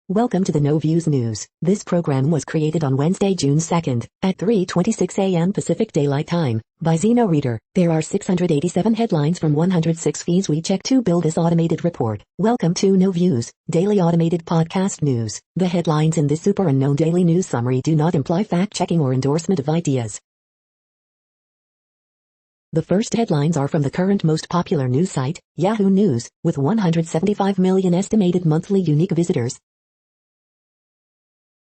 Welcome to the No Views News. This program was created on Wednesday, June 2nd, at 3:26 a.m. Pacific Daylight Time, by Zeno Reader. There are 687 headlines from 106 feeds we check to build this automated report. Welcome to No Views, daily automated podcast news. The headlines in this super unknown daily news summary do not imply fact-checking or endorsement of ideas. The first headlines are from the current most popular news site, Yahoo News, with 175 million estimated monthly unique visitors.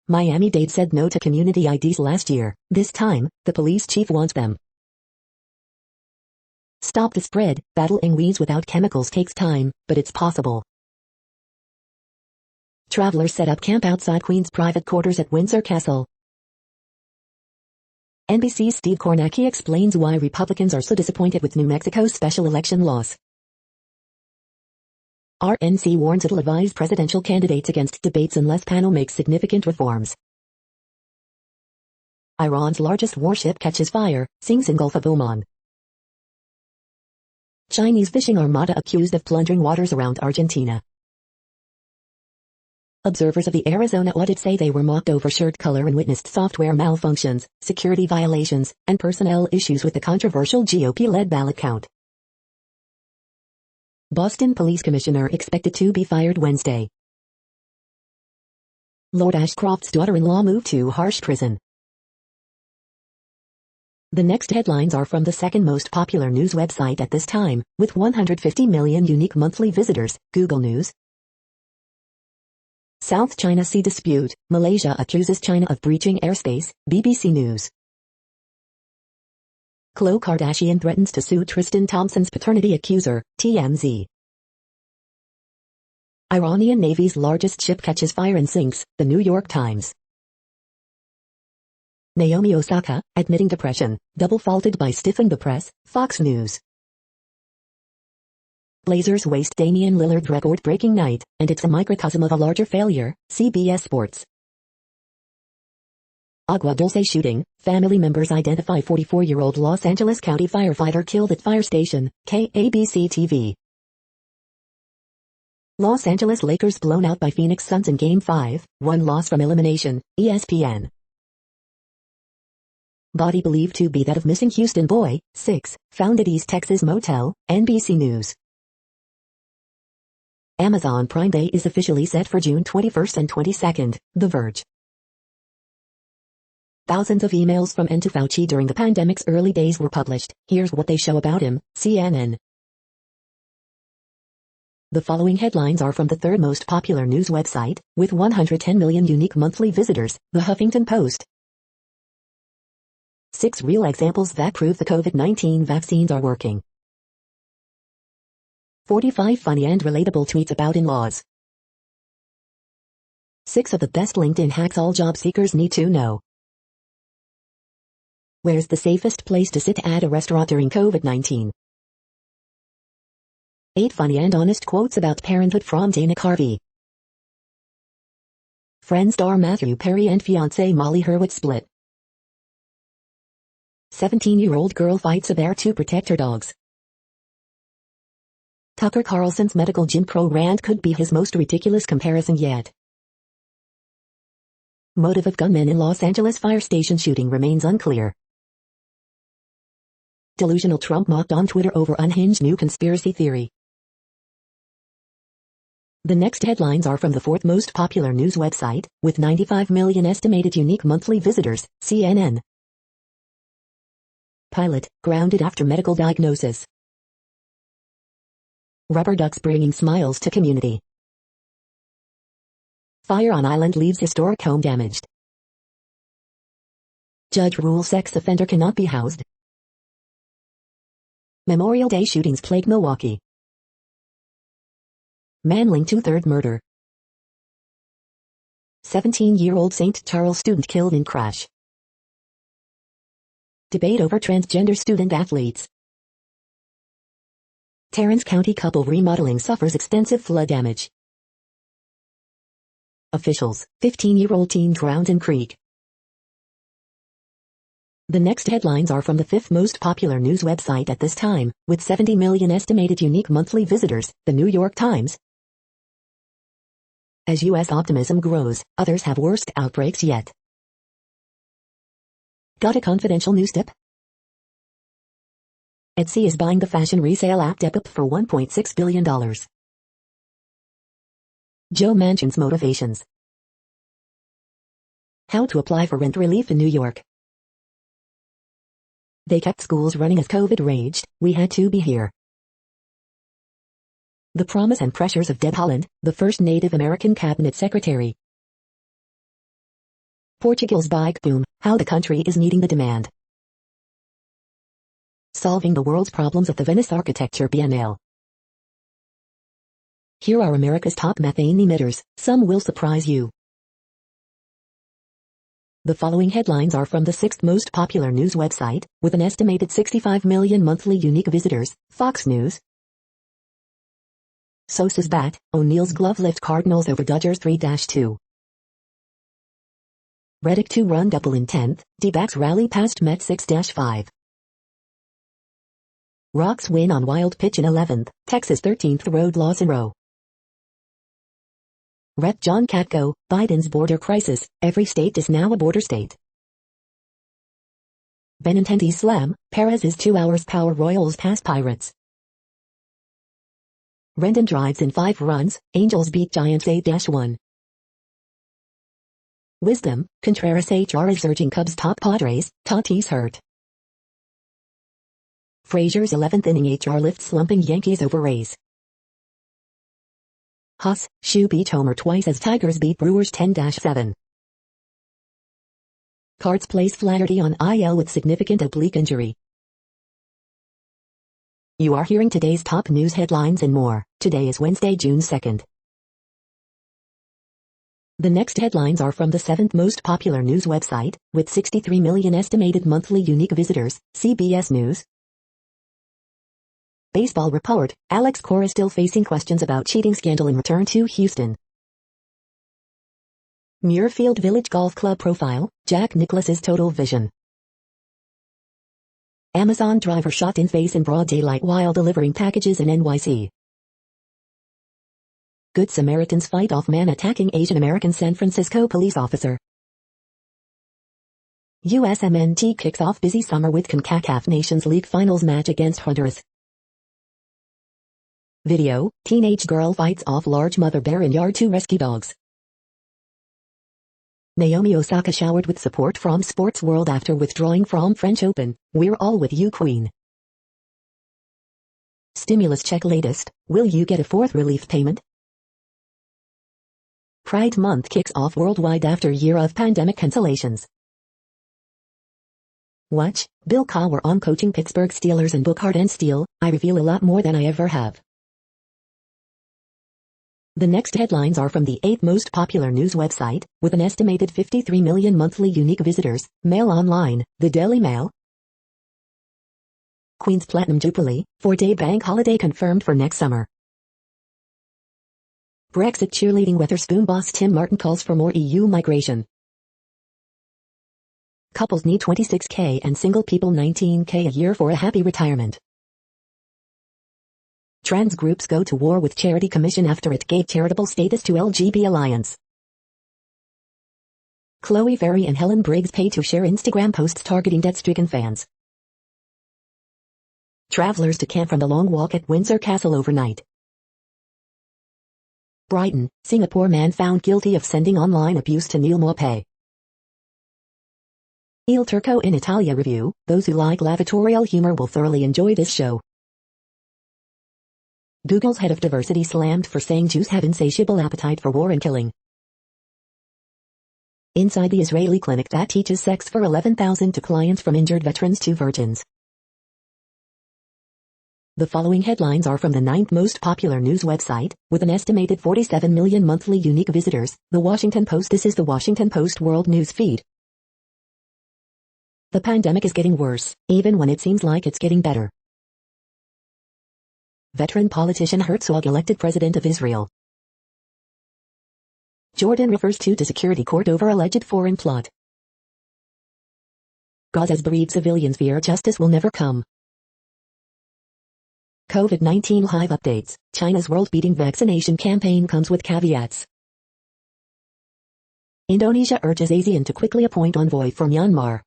Miami-Dade said no to community IDs last year. This time, the police chief wants them. Stop the spread. Battling weeds without chemicals takes time, but it's possible. Travelers set up camp outside Queen's private quarters at Windsor Castle. NBC's Steve Kornacki explains why Republicans are so disappointed with New Mexico's special election loss. RNC warns it'll advise presidential candidates against debates unless panel makes significant reforms. Iran's largest warship catches fire, sinks in Gulf of Oman. Chinese fishing armada accused of plundering waters around Argentina. Observers of the Arizona audit say they were mocked over shirt color and witnessed software malfunctions, security violations, and personnel issues with the controversial GOP-led ballot count. Boston Police Commissioner expected to be fired Wednesday. Lord Ashcroft's daughter-in-law moved to harsh prison. The next headlines are from the second most popular news website at this time, with 150 million unique monthly visitors, Google News. South China Sea dispute, Malaysia accuses China of breaching airspace, BBC News. Khloe Kardashian threatens to sue Tristan Thompson's paternity accuser, TMZ. Iranian Navy's largest ship catches fire and sinks, The New York Times. Naomi Osaka, admitting depression, double faulted by stiffing the press, Fox News. Blazers waste Damian Lillard record-breaking night, and it's a microcosm of a larger failure, CBS Sports. Agua Dulce shooting, family members identify 44-year-old Los Angeles County firefighter killed at fire station, KABC-TV. Los Angeles Lakers blown out by Phoenix Suns in Game 5, one loss from elimination, ESPN. Body believed to be that of missing Houston boy, 6, found at East Texas motel, NBC News. Amazon Prime Day is officially set for June 21st and 22nd, The Verge. Thousands of emails from N to Fauci during the pandemic's early days were published. Here's what they show about him, CNN. The following headlines are from the third most popular news website, with 110 million unique monthly visitors, The Huffington Post. 6 real examples that prove the COVID-19 vaccines are working. 45 funny and relatable tweets about in-laws. 6 of the best LinkedIn hacks all job seekers need to know. Where's the safest place to sit at a restaurant during COVID-19? 8 funny and honest quotes about parenthood from Dana Carvey. Friends star Matthew Perry and fiancée Molly Hurwitz split. 17-year-old girl fights a bear to protect her dogs. Tucker Carlson's medical Jim Crow rant could be his most ridiculous comparison yet. Motive of gunman in Los Angeles fire station shooting remains unclear. Delusional Trump mocked on Twitter over unhinged new conspiracy theory. The next headlines are from the fourth most popular news website, with 95 million estimated unique monthly visitors, CNN. Pilot, grounded after medical diagnosis. Rubber ducks bringing smiles to community. Fire on island leaves historic home damaged. Judge rules sex offender cannot be housed. Memorial Day shootings plague Milwaukee. Man linked to third murder. 17-year-old St. Charles student killed in crash. Debate over transgender student athletes. Tarrance County couple remodeling suffers extensive flood damage. Officials, 15-year-old teen drowned in creek. The next headlines are from the fifth most popular news website at this time, with 70 million estimated unique monthly visitors, The New York Times. As U.S. optimism grows, others have worse outbreaks yet. Got a confidential news tip? Etsy is buying the fashion resale app Depop for $1.6 billion. Joe Manchin's motivations. How to apply for rent relief in New York. They kept schools running as COVID raged, we had to be here. The promise and pressures of Deb Haaland, the first Native American cabinet secretary. Portugal's bike boom, how the country is meeting the demand. Solving the world's problems at the Venice Architecture Biennale. Here are America's top methane emitters, some will surprise you. The following headlines are from the 6th most popular news website, with an estimated 65 million monthly unique visitors, Fox News. Sosa's bat, O'Neill's glove lift Cardinals over Dodgers 3-2. Reddick 2-run double in 10th, D-backs rally past Mets 6-5. Rocks win on wild pitch in 11th, Texas 13th road loss in row. Rep. John Katko, Biden's border crisis, every state is now a border state. Benintendi slam, Perez's 2 hours power Royals pass Pirates. Rendon drives in 5 runs, Angels beat Giants 8-1. Wisdom, Contreras HR is urging Cubs top Padres, Tatis hurt. Frazier's 11th inning HR lifts slumping Yankees over Rays. Huss, Shoe beat Homer twice as Tigers beat Brewers 10-7. Cards place Flaherty on IL with significant oblique injury. You are hearing today's top news headlines and more. Today is Wednesday, June 2nd. The next headlines are from the 7th most popular news website, with 63 million estimated monthly unique visitors, CBS News. Baseball report, Alex Cora still facing questions about cheating scandal in return to Houston. Muirfield Village Golf Club profile, Jack Nicklaus's total vision. Amazon driver shot in face in broad daylight while delivering packages in NYC. Good Samaritans fight off man attacking Asian American San Francisco police officer. USMNT kicks off busy summer with CONCACAF Nations League Finals match against Honduras. Video, teenage girl fights off large mother bear in yard to rescue dogs. Naomi Osaka showered with support from sports world after withdrawing from French Open. We're all with you, Queen. Stimulus check latest, will you get a 4th relief payment? Pride Month kicks off worldwide after year of pandemic cancellations. Watch, Bill Cowher on coaching Pittsburgh Steelers and book Hard and Steel, I reveal a lot more than I ever have. The next headlines are from the 8th most popular news website, with an estimated 53 million monthly unique visitors, Mail Online, the Daily Mail. Queen's Platinum Jubilee, 4-day bank holiday confirmed for next summer. Brexit cheerleading Wetherspoon boss Tim Martin calls for more EU migration. Couples need $26K and single people $19K a year for a happy retirement. Trans groups go to war with Charity Commission after it gave charitable status to LGB Alliance. Chloe Ferry and Helen Briggs pay to share Instagram posts targeting debt-stricken fans. Travelers to camp from the long walk at Windsor Castle overnight. Brighton, Singapore man found guilty of sending online abuse to Neil Maupay. Il Turco in Italia review, those who like lavatorial humor will thoroughly enjoy this show. Google's head of diversity slammed for saying Jews have insatiable appetite for war and killing. Inside the Israeli clinic that teaches sex for $11,000 to clients from injured veterans to virgins. The following headlines are from the 9th most popular news website, with an estimated 47 million monthly unique visitors, The Washington Post. This is the Washington Post World News Feed. The pandemic is getting worse, even when it seems like it's getting better. Veteran politician Herzog elected president of Israel. Jordan refers to security court over alleged foreign plot. Gaza's bereaved civilians fear justice will never come. COVID-19 live updates. China's world-beating vaccination campaign comes with caveats. Indonesia urges ASEAN to quickly appoint envoy for Myanmar.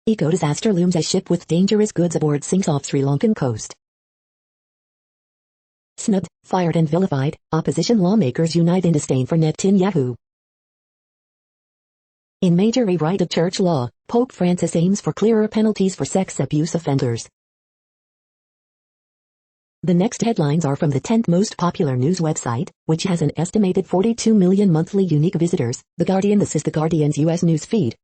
Eco-disaster looms as ship with dangerous goods aboard sinks off Sri Lankan coast. Snubbed, fired and vilified, opposition lawmakers unite in disdain for Netanyahu. In major rewrite of church law, Pope Francis aims for clearer penalties for sex abuse offenders. The next headlines are from the 10th most popular news website, which has an estimated 42 million monthly unique visitors, The Guardian. This is The Guardian's US news feed.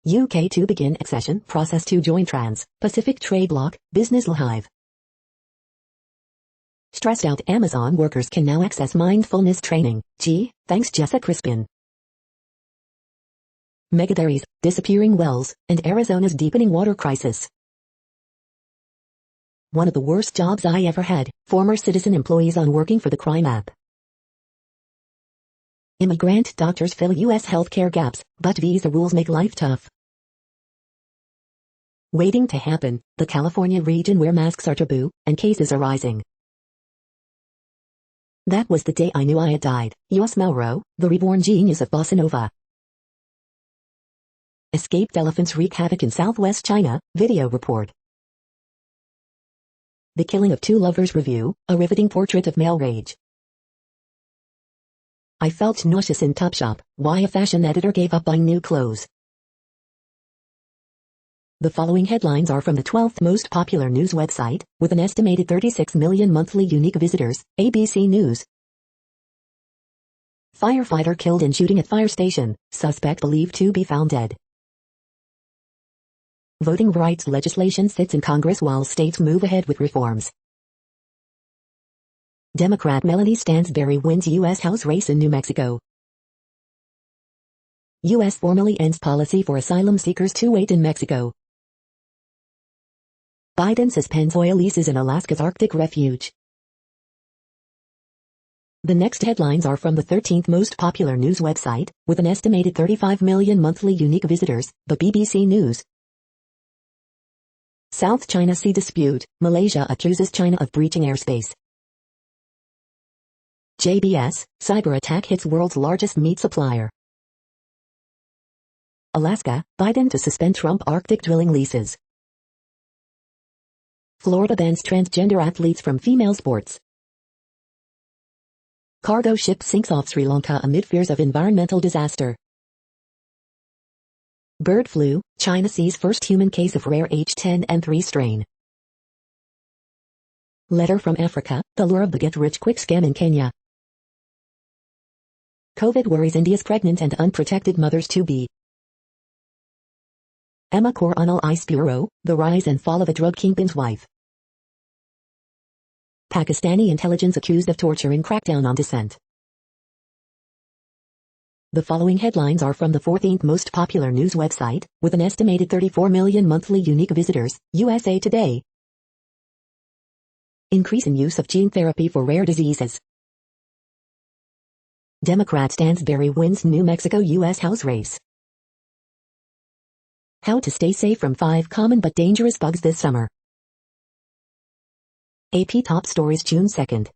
UK to begin accession process to join Trans-Pacific Trade Bloc, Business Hive. Stressed out Amazon workers can now access mindfulness training, thanks Jessa Crispin. Megadairies, disappearing wells, and Arizona's deepening water crisis. One of the worst jobs I ever had, former citizen employees on working for the crime app. Immigrant doctors fill U.S. healthcare gaps, but visa rules make life tough. Waiting to happen, the California region where masks are taboo, and cases are rising. That was the day I knew I had died. U.S. Melro, the reborn genius of Bossa Nova. Escaped elephants wreak havoc in southwest China, video report. The Killing of Two Lovers review, a riveting portrait of male rage. I felt nauseous in Topshop, why a fashion editor gave up buying new clothes. The following headlines are from the 12th most popular news website, with an estimated 36 million monthly unique visitors, ABC News. Firefighter killed in shooting at fire station, suspect believed to be found dead. Voting rights legislation sits in Congress while states move ahead with reforms. Democrat Melanie Stansbury wins U.S. House race in New Mexico. U.S. formally ends policy for asylum seekers to wait in Mexico. Biden suspends oil leases in Alaska's Arctic refuge. The next headlines are from the 13th most popular news website, with an estimated 35 million monthly unique visitors, the BBC News. South China Sea dispute, Malaysia accuses China of breaching airspace. JBS, cyber attack hits world's largest meat supplier. Alaska, Biden to suspend Trump Arctic drilling leases. Florida bans transgender athletes from female sports. Cargo ship sinks off Sri Lanka amid fears of environmental disaster. Bird flu, China sees first human case of rare H10N3 strain. Letter from Africa, the lure of the get-rich-quick scam in Kenya. COVID worries India's pregnant and unprotected mothers-to-be. Emma Coronel Ice Bureau, the rise and fall of a drug kingpin's wife. Pakistani intelligence accused of torture in crackdown on dissent. The following headlines are from the 14th most popular news website, with an estimated 34 million monthly unique visitors, USA Today. Increase in use of gene therapy for rare diseases. Democrat Stansbury wins New Mexico U.S. House race. How to stay safe from 5 common but dangerous bugs this summer. AP Top Stories June 2nd.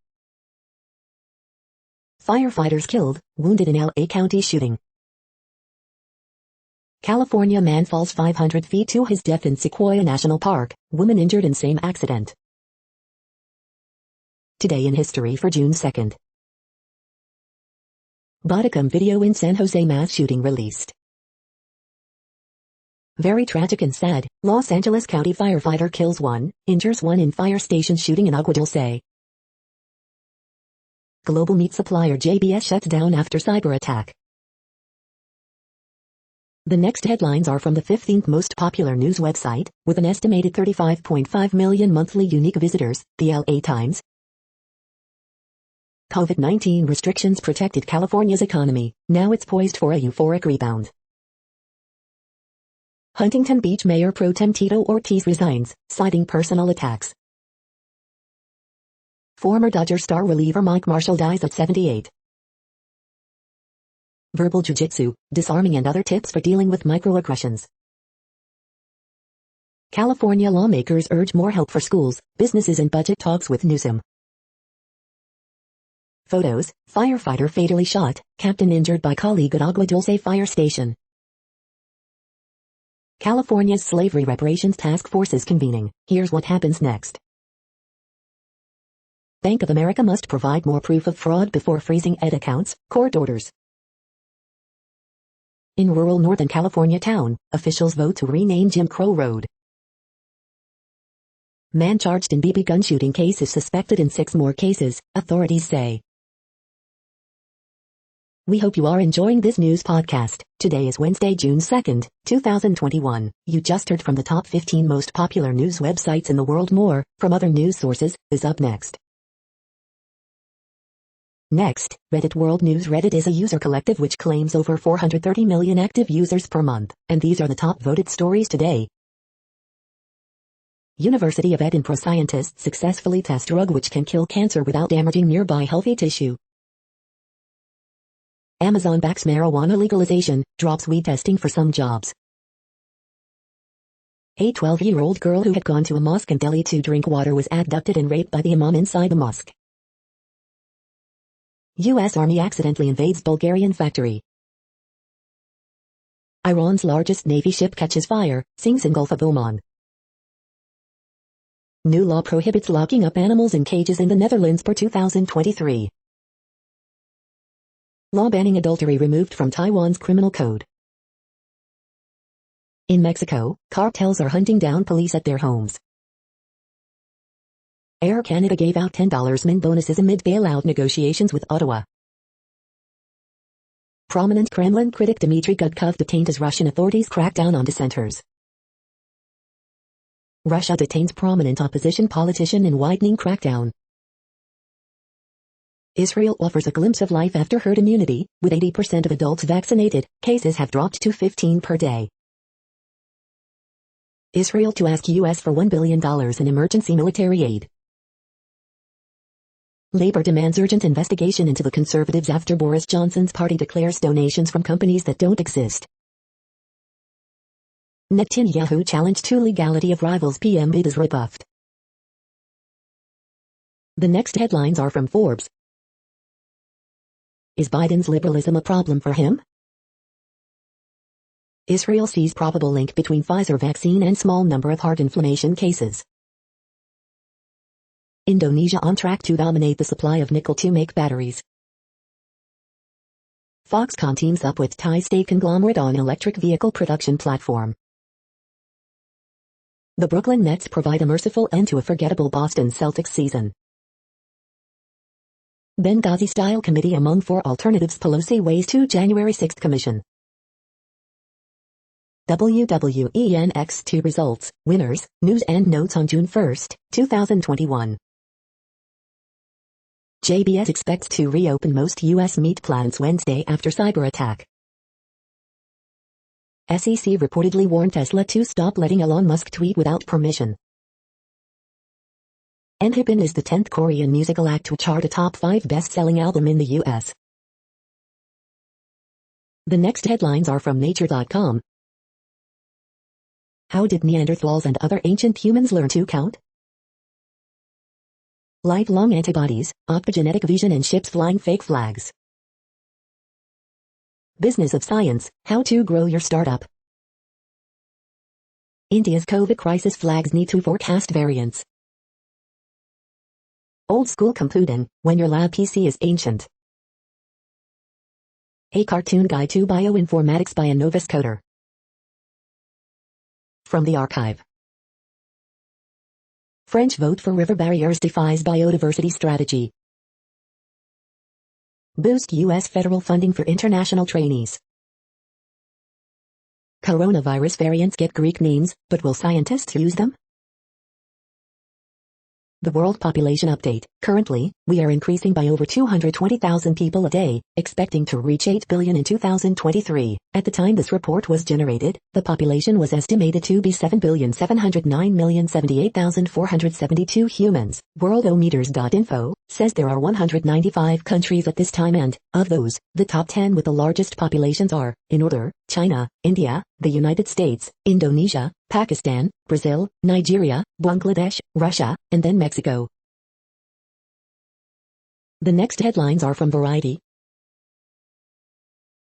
Firefighters killed, wounded in L.A. County shooting. California man falls 500 feet to his death in Sequoia National Park, woman injured in same accident. Today in history for June 2nd. Bodicum video in San Jose mass shooting released. Very tragic and sad, Los Angeles County firefighter kills 1, injures 1 in fire station shooting in Agua Dulce. Global meat supplier JBS shuts down after cyber attack. The next headlines are from the 15th most popular news website, with an estimated 35.5 million monthly unique visitors, the LA Times. COVID-19 restrictions protected California's economy, now it's poised for a euphoric rebound. Huntington Beach Mayor Pro Tem Tito Ortiz resigns, citing personal attacks. Former Dodger star reliever Mike Marshall dies at 78. Verbal jiu-jitsu, disarming and other tips for dealing with microaggressions. California lawmakers urge more help for schools, businesses and budget talks with Newsom. Photos, firefighter fatally shot, captain injured by colleague at Agua Dulce Fire Station. California's Slavery Reparations Task Force is convening. Here's what happens next. Bank of America must provide more proof of fraud before freezing Ed accounts, court orders. In rural Northern California town, officials vote to rename Jim Crow Road. Man charged in BB gun shooting case is suspected in 6 more cases, authorities say. We hope you are enjoying this news podcast. Today is Wednesday, June 2nd, 2021. You just heard from the top 15 most popular news websites in the world. More, from other news sources, is up next. Next, Reddit World News. Reddit is a user collective which claims over 430 million active users per month, and these are the top voted stories today. University of Edinburgh scientists successfully test drug which can kill cancer without damaging nearby healthy tissue. Amazon backs marijuana legalization, drops weed testing for some jobs. A 12-year-old girl who had gone to a mosque in Delhi to drink water was abducted and raped by the imam inside the mosque. U.S. Army accidentally invades Bulgarian factory. Iran's largest Navy ship catches fire, sinks in Gulf of Oman. New law prohibits locking up animals in cages in the Netherlands per 2023. Law banning adultery removed from Taiwan's criminal code. In Mexico, cartels are hunting down police at their homes. Air Canada gave out $10 min bonuses amid bailout negotiations with Ottawa. Prominent Kremlin critic Dmitry Gudkov detained as Russian authorities crack down on dissenters. Russia detains prominent opposition politician in widening crackdown. Israel offers a glimpse of life after herd immunity, with 80% of adults vaccinated. Cases have dropped to 15 per day. Israel to ask U.S. for $1 billion in emergency military aid. Labor demands urgent investigation into the Conservatives after Boris Johnson's party declares donations from companies that don't exist. Netanyahu challenged to legality of rivals PM bid is rebuffed. The next headlines are from Forbes. Is Biden's liberalism a problem for him? Israel sees probable link between Pfizer vaccine and small number of heart inflammation cases. Indonesia on track to dominate the supply of nickel to make batteries. Foxconn teams up with Thai state conglomerate on electric vehicle production platform. The Brooklyn Nets provide a merciful end to a forgettable Boston Celtics season. Benghazi-style committee among 4 alternatives. Pelosi weighs to January 6 commission. WWE NXT results, winners, news and notes on June 1, 2021. JBS expects to reopen most U.S. meat plants Wednesday after cyber attack. SEC reportedly warned Tesla to stop letting Elon Musk tweet without permission. Nhibin is the 10th Korean musical act to chart a top 5 best-selling album in the U.S. The next headlines are from Nature.com. How did Neanderthals and other ancient humans learn to count? Lifelong antibodies, optogenetic vision and ships flying fake flags. Business of Science, how to grow your startup. India's COVID crisis flags need to forecast variants. Old school computing, when your lab PC is ancient. A cartoon guide to bioinformatics by a novice coder. From the archive. French vote for river barriers defies biodiversity strategy. Boost U.S. federal funding for international trainees. Coronavirus variants get Greek names, but will scientists use them? The World Population Update. Currently, we are increasing by over 220,000 people a day, expecting to reach 8 billion in 2023. At the time this report was generated, the population was estimated to be 7,709,078,472 humans. Worldometers.info says there are 195 countries at this time and, of those, the top 10 with the largest populations are, in order, China, India, the United States, Indonesia, Pakistan, Brazil, Nigeria, Bangladesh, Russia, and then Mexico. The next headlines are from Variety.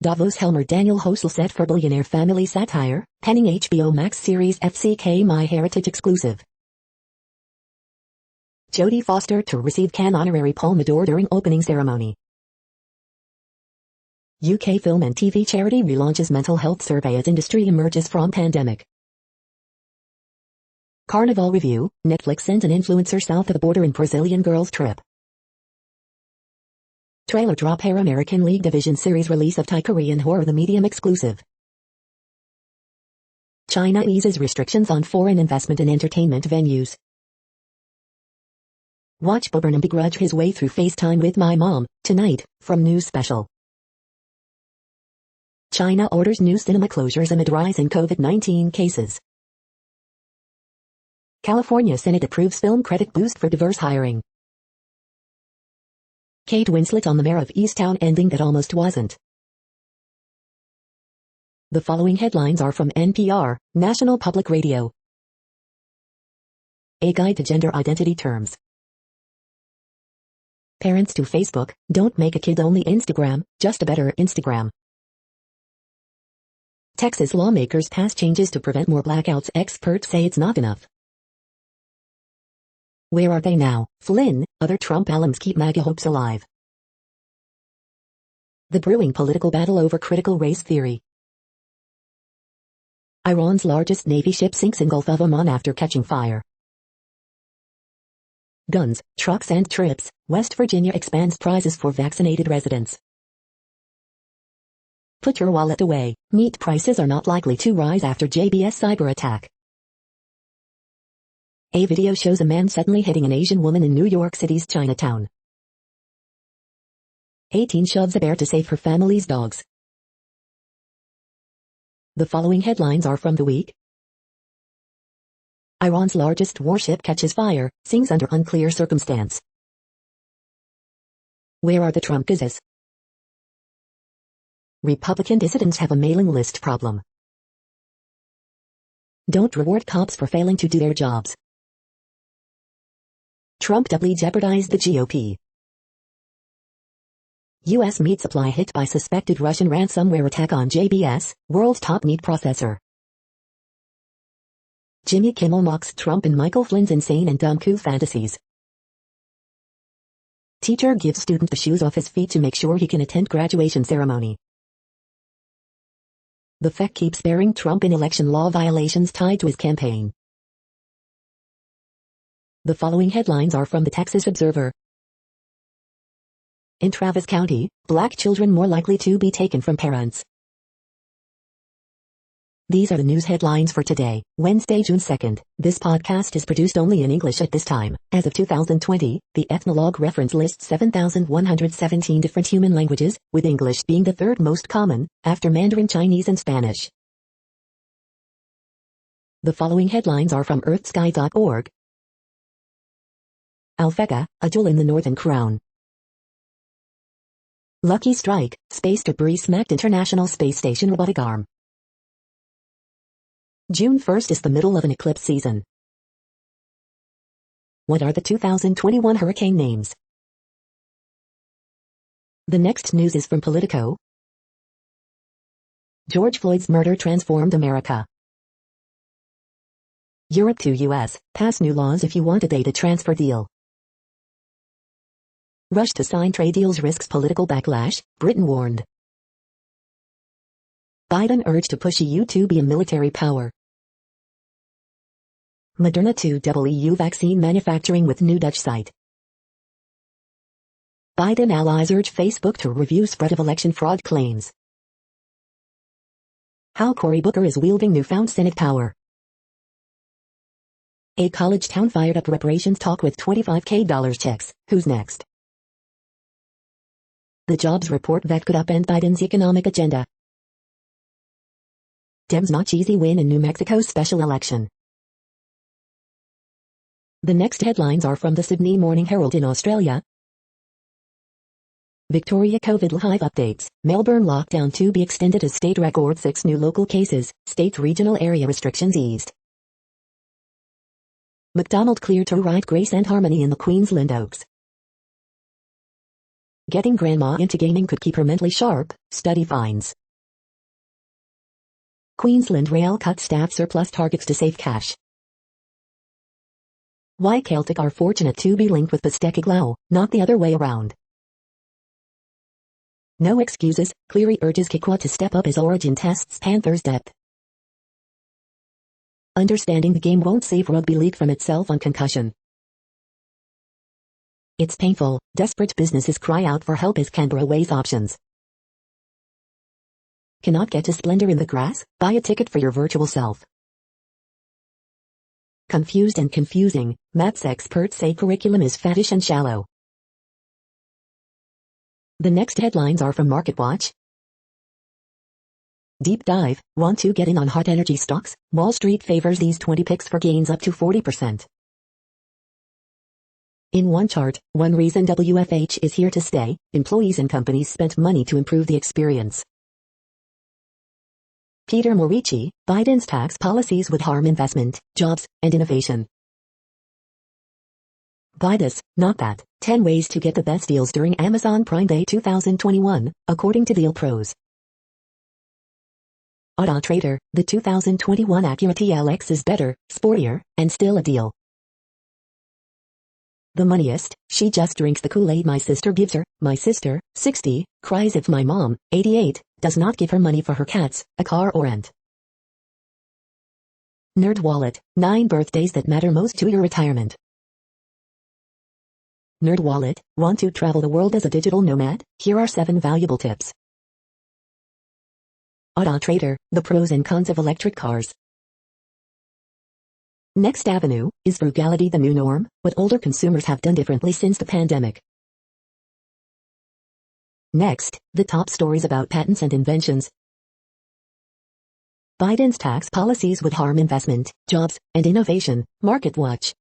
Davos Helmer Daniel Hosel set for billionaire family satire, penning HBO Max series FCK My Heritage exclusive. Jodie Foster to receive Cannes Honorary Palme d'Or during opening ceremony. UK film and TV charity relaunches mental health survey as industry emerges from pandemic. Carnival review, Netflix sends an influencer south of the border in Brazilian girls trip. Trailer drop Hair American League Division Series release of Thai Korean horror The Medium exclusive. China eases restrictions on foreign investment in entertainment venues. Watch Bo Burnham begrudge his way through FaceTime with my mom, tonight, from News Special. China orders new cinema closures amid rise in COVID-19 cases. California Senate approves film credit boost for diverse hiring. Kate Winslet on the Mayor of Easttown ending that almost wasn't. The following headlines are from NPR, National Public Radio. A Guide to Gender Identity Terms. Parents to Facebook, don't make a kid-only Instagram, just a better Instagram. Texas lawmakers pass changes to prevent more blackouts. Experts say it's not enough. Where are they now, Flynn? Other Trump alums keep MAGA hopes alive. The brewing political battle over critical race theory. Iran's largest Navy ship sinks in Gulf of Oman after catching fire. Guns, trucks and trips, West Virginia expands prizes for vaccinated residents. Put your wallet away, meat prices are not likely to rise after JBS cyber attack. A video shows a man suddenly hitting an Asian woman in New York City's Chinatown. 18 shoves a bear to save her family's dogs. The following headlines are from The Week. Iran's largest warship catches fire, sinks under unclear circumstance. Where are the Trump gazzes? Republican dissidents have a mailing list problem. Don't reward cops for failing to do their jobs. Trump doubly jeopardized the GOP. U.S. meat supply hit by suspected Russian ransomware attack on JBS, world's top meat processor. Jimmy Kimmel mocks Trump and Michael Flynn's insane and dumb coup fantasies. Teacher gives student the shoes off his feet to make sure he can attend graduation ceremony. The FEC keeps burying Trump in election law violations tied to his campaign. The following headlines are from the Texas Observer. In Travis County, black children more likely to be taken from parents. These are the news headlines for today, Wednesday, June 2nd. This podcast is produced only in English at this time. As of 2020, the Ethnologue reference lists 7,117 different human languages, with English being the third most common, after Mandarin Chinese and Spanish. The following headlines are from earthsky.org. Alphega, a jewel in the Northern Crown. Lucky strike, space debris smacked International Space Station robotic arm. June 1st is the middle of an eclipse season. What are the 2021 hurricane names? The next news is from Politico. George Floyd's murder transformed America. Europe to US, pass new laws if you want a data transfer deal. Rush to sign trade deals risks political backlash, Britain warned. Biden urged to push EU to be a military power. Moderna to double EU vaccine manufacturing with new Dutch site. Biden allies urge Facebook to review spread of election fraud claims. How Cory Booker is wielding newfound Senate power. A college town fired up reparations talk with $25K checks. Who's next? The jobs report that could upend Biden's economic agenda. Dems notch easy win in New Mexico's special election. The next headlines are from the Sydney Morning Herald in Australia. Victoria COVID live updates. Melbourne lockdown to be extended as state records 6 new local cases. State regional area restrictions eased. McDonald cleared to ride Grace and Harmony in the Queensland Oaks. Getting grandma into gaming could keep her mentally sharp, study finds. Queensland Rail cut staff surplus targets to save cash. Why Celtic are fortunate to be linked with Postecoglou, not the other way around. No excuses, Cleary urges Kikwa to step up as Origin tests Panthers' depth. Understanding the game won't save rugby league from itself on concussion. It's painful, desperate businesses cry out for help as Canberra weighs options. Cannot get to splendor in the grass? Buy a ticket for your virtual self. Confused and confusing, maths experts say curriculum is faddish and shallow. The next headlines are from MarketWatch. Deep dive, want to get in on hot energy stocks? Wall Street favors these 20 picks for gains up to 40%. In one chart, one reason WFH is here to stay, employees and companies spent money to improve the experience. Peter Morici, Biden's tax policies would harm investment, jobs, and innovation. Buy this, not that. 10 ways to get the best deals during Amazon Prime Day 2021, according to Deal Pros. Auto Trader, the 2021 Acura TLX is better, sportier, and still a deal. The moneyest, she just drinks the Kool-Aid my sister gives her. My sister, 60, cries if my mom, 88, does not give her money for her cats, a car or rent. Nerd Wallet, 9 birthdays that matter most to your retirement. Nerd Wallet, want to travel the world as a digital nomad? Here are 7 valuable tips. Auto Trader, the pros and cons of electric cars. Next Avenue, is frugality the new norm? What older consumers have done differently since the pandemic. Next, the top stories about patents and inventions. Biden's tax policies would harm investment, jobs, and innovation, MarketWatch.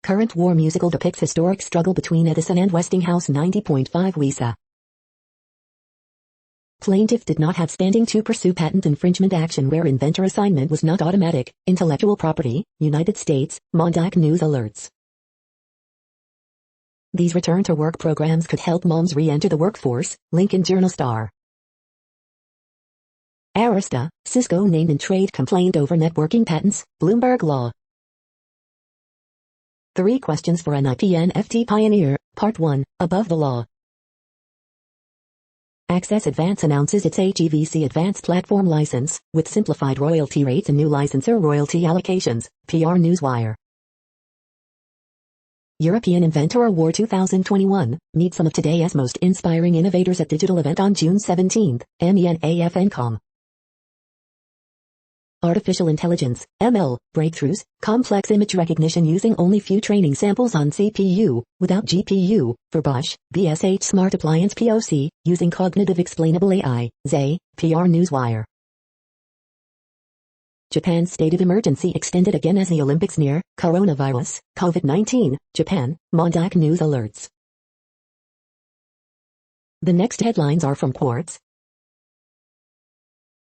Current war musical depicts historic struggle between Edison and Westinghouse 90.5 WISA. Plaintiff did not have standing to pursue patent infringement action where inventor assignment was not automatic. Intellectual property, United States, Mondac News alerts. These return-to-work programs could help moms re-enter the workforce, Lincoln Journal Star. Arista, Cisco name and trade complained over networking patents, Bloomberg Law. 3 questions for an IP NFT pioneer, Part 1, Above the Law. Access Advance announces its HEVC Advanced Platform license, with simplified royalty rates and new licensor royalty allocations, PR Newswire. European Inventor Award 2021, meet some of today's most inspiring innovators at digital event on June 17, MENAFNCOM. Artificial Intelligence, ML, breakthroughs, complex image recognition using only few training samples on CPU, without GPU, for Bosch, BSH Smart Appliance POC, using Cognitive Explainable AI, ZAY, PR Newswire. Japan's state of emergency extended again as the Olympics near, coronavirus, COVID-19, Japan, Mondac News alerts. The next headlines are from Quartz.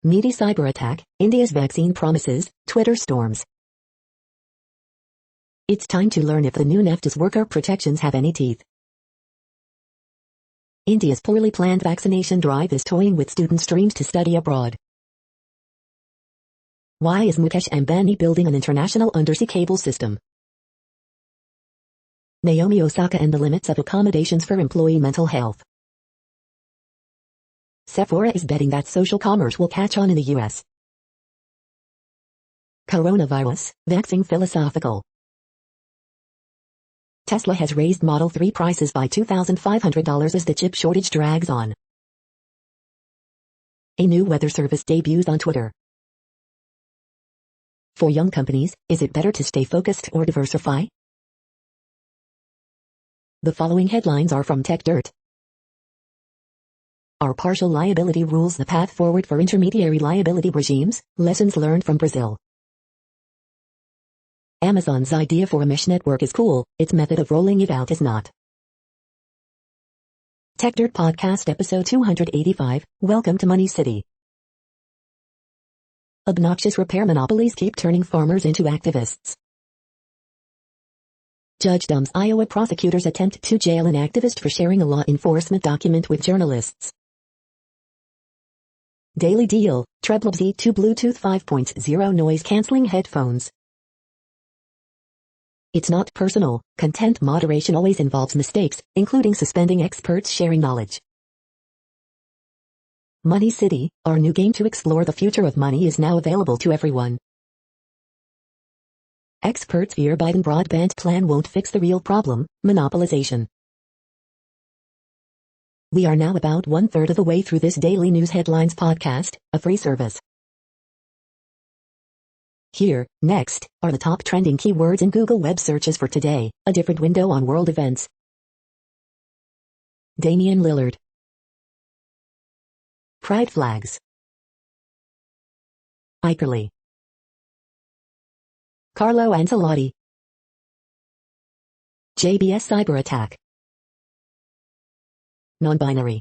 Meaty cyber attack, India's vaccine promises, Twitter storms. It's time to learn if the new NAFTA's worker protections have any teeth. India's poorly planned vaccination drive is toying with students' dreams to study abroad. Why is Mukesh Ambani building an international undersea cable system? Naomi Osaka and the limits of accommodations for employee mental health. Sephora is betting that social commerce will catch on in the U.S. Coronavirus, vexing philosophical. Tesla has raised Model 3 prices by $2,500 as the chip shortage drags on. A new weather service debuts on Twitter. For young companies, is it better to stay focused or diversify? The following headlines are from TechDirt. Are partial liability rules the path forward for intermediary liability regimes? Lessons learned from Brazil. Amazon's idea for a mesh network is cool, its method of rolling it out is not. TechDirt Podcast Episode 285, Welcome to Money City. Obnoxious repair monopolies keep turning farmers into activists. Judge dumps Iowa prosecutors attempt to jail an activist for sharing a law enforcement document with journalists. Daily Deal, Treble Z2 Bluetooth 5.0 noise-canceling headphones. It's not personal. Content moderation always involves mistakes, including suspending experts sharing knowledge. Money City, our new game to explore the future of money, is now available to everyone. Experts fear Biden broadband plan won't fix the real problem, monopolization. We are now about 1/3 of the way through this daily news headlines podcast, a free service. Here, next, are the top trending keywords in Google web searches for today, a different window on world events. Damian Lillard. Pride flags. Ikerly. Carlo Ancelotti. JBS cyber attack. Non-binary.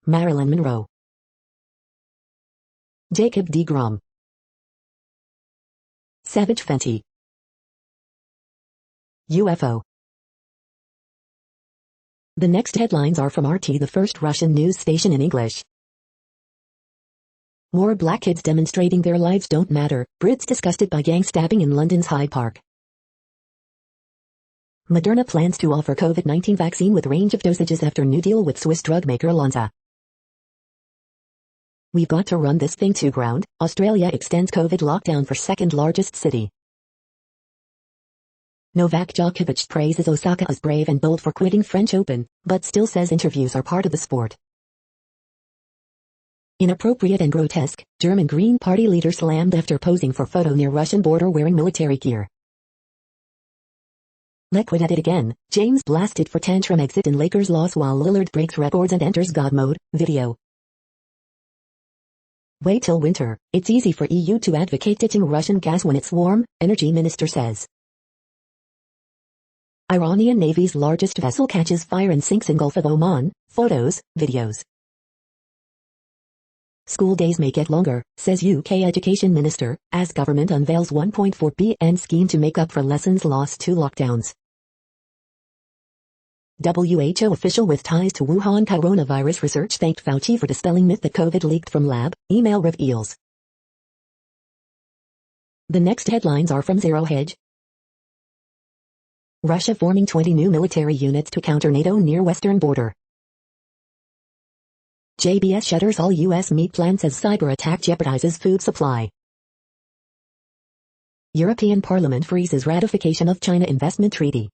Marilyn Monroe. Jacob D. Grom. Savage Fenty. UFO. The next headlines are from RT, the first Russian news station in English. More black kids demonstrating their lives don't matter, Brits disgusted by gang stabbing in London's Hyde Park. Moderna plans to offer COVID-19 vaccine with range of dosages after new deal with Swiss drug maker Lonza. We've got to run this thing to ground. Australia extends COVID lockdown for second largest city. Novak Djokovic praises Osaka as brave and bold for quitting French Open, but still says interviews are part of the sport. Inappropriate and grotesque, German Green Party leader slammed after posing for photo near Russian border wearing military gear. Liquid at it again, James blasted for tantrum exit in Lakers loss while Lillard breaks records and enters God mode, video. Wait till winter, it's easy for EU to advocate ditching Russian gas when it's warm, energy minister says. Iranian Navy's largest vessel catches fire and sinks in Gulf of Oman, photos, videos. School days may get longer, says UK Education Minister, as government unveils £1.4 billion scheme to make up for lessons lost to lockdowns. WHO official with ties to Wuhan coronavirus research thanked Fauci for dispelling myth that COVID leaked from lab, email reveals. The next headlines are from Zero Hedge. Russia forming 20 new military units to counter NATO near western border. JBS shutters all U.S. meat plants as cyber attack jeopardizes food supply. European Parliament freezes ratification of China investment treaty.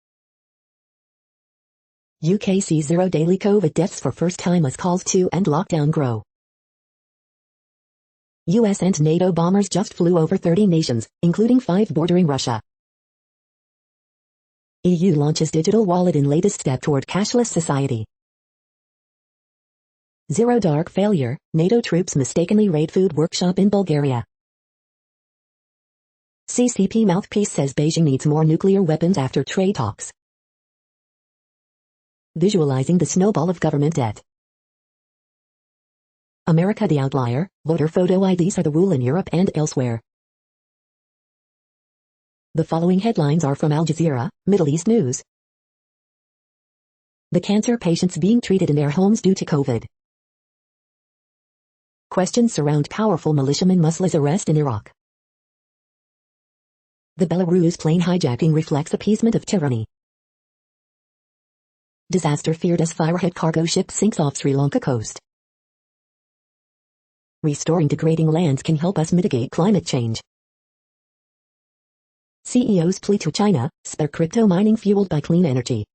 UK sees zero daily COVID deaths for first time as calls to end lockdown grow. US and NATO bombers just flew over 30 nations, including 5 bordering Russia. EU launches digital wallet in latest step toward cashless society. Zero dark failure, NATO troops mistakenly raid food workshop in Bulgaria. CCP mouthpiece says Beijing needs more nuclear weapons after trade talks. Visualizing the snowball of government debt. America the outlier, voter photo IDs are the rule in Europe and elsewhere. The following headlines are from Al Jazeera, Middle East News. The cancer patients being treated in their homes due to COVID. Questions surround powerful militiaman Muslah's arrest in Iraq. The Belarus plane hijacking reflects appeasement of tyranny. Disaster feared as firehead cargo ship sinks off Sri Lanka coast. Restoring degrading lands can help us mitigate climate change. CEOs plead to China, spare crypto mining fueled by clean energy.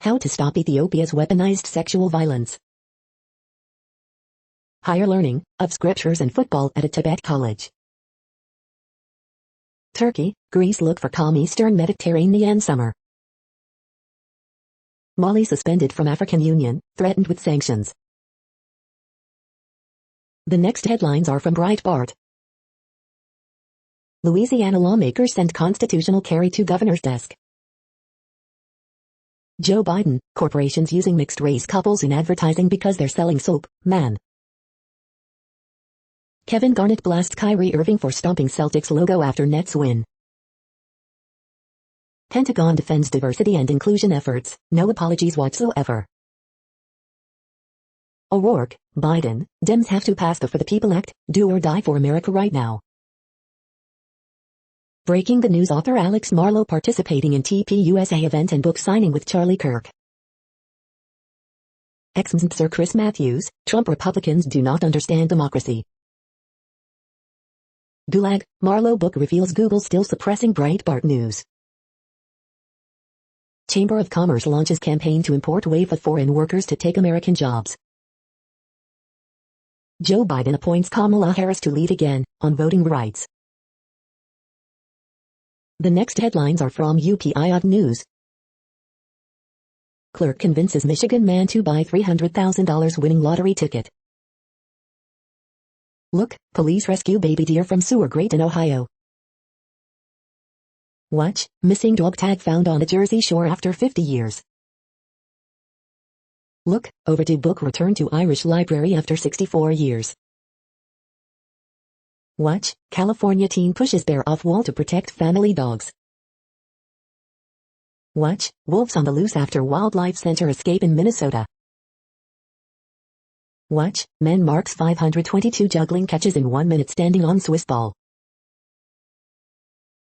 How to stop Ethiopia's weaponized sexual violence. Higher learning, of scriptures and football at a Tibet college. Turkey, Greece look for calm eastern Mediterranean summer. Mali suspended from African Union, threatened with sanctions. The next headlines are from Breitbart. Louisiana lawmakers send constitutional carry to governor's desk. Joe Biden, corporations using mixed-race couples in advertising because they're selling soap, man. Kevin Garnett blasts Kyrie Irving for stomping Celtics logo after Nets win. Pentagon defends diversity and inclusion efforts, no apologies whatsoever. O'Rourke, Biden, Dems have to pass the For the People Act, do or die for America right now. Breaking the news, author Alex Marlowe participating in TPUSA event and book signing with Charlie Kirk. Ex-Sir Chris Matthews, Trump Republicans do not understand democracy. Gulag, Marlowe book reveals Google still suppressing Breitbart news. Chamber of Commerce launches campaign to import wave of foreign workers to take American jobs. Joe Biden appoints Kamala Harris to lead again, on voting rights. The next headlines are from UPI News. Clerk convinces Michigan man to buy $300,000 winning lottery ticket. Look, police rescue baby deer from sewer grate in Ohio. Watch, missing dog tag found on a Jersey shore after 50 years. Look, overdue book returned to Irish library after 64 years. Watch, California teen pushes bear off wall to protect family dogs. Watch, wolves on the loose after wildlife center escape in Minnesota. Watch, man marks 522 juggling catches in 1 minute standing on Swiss ball.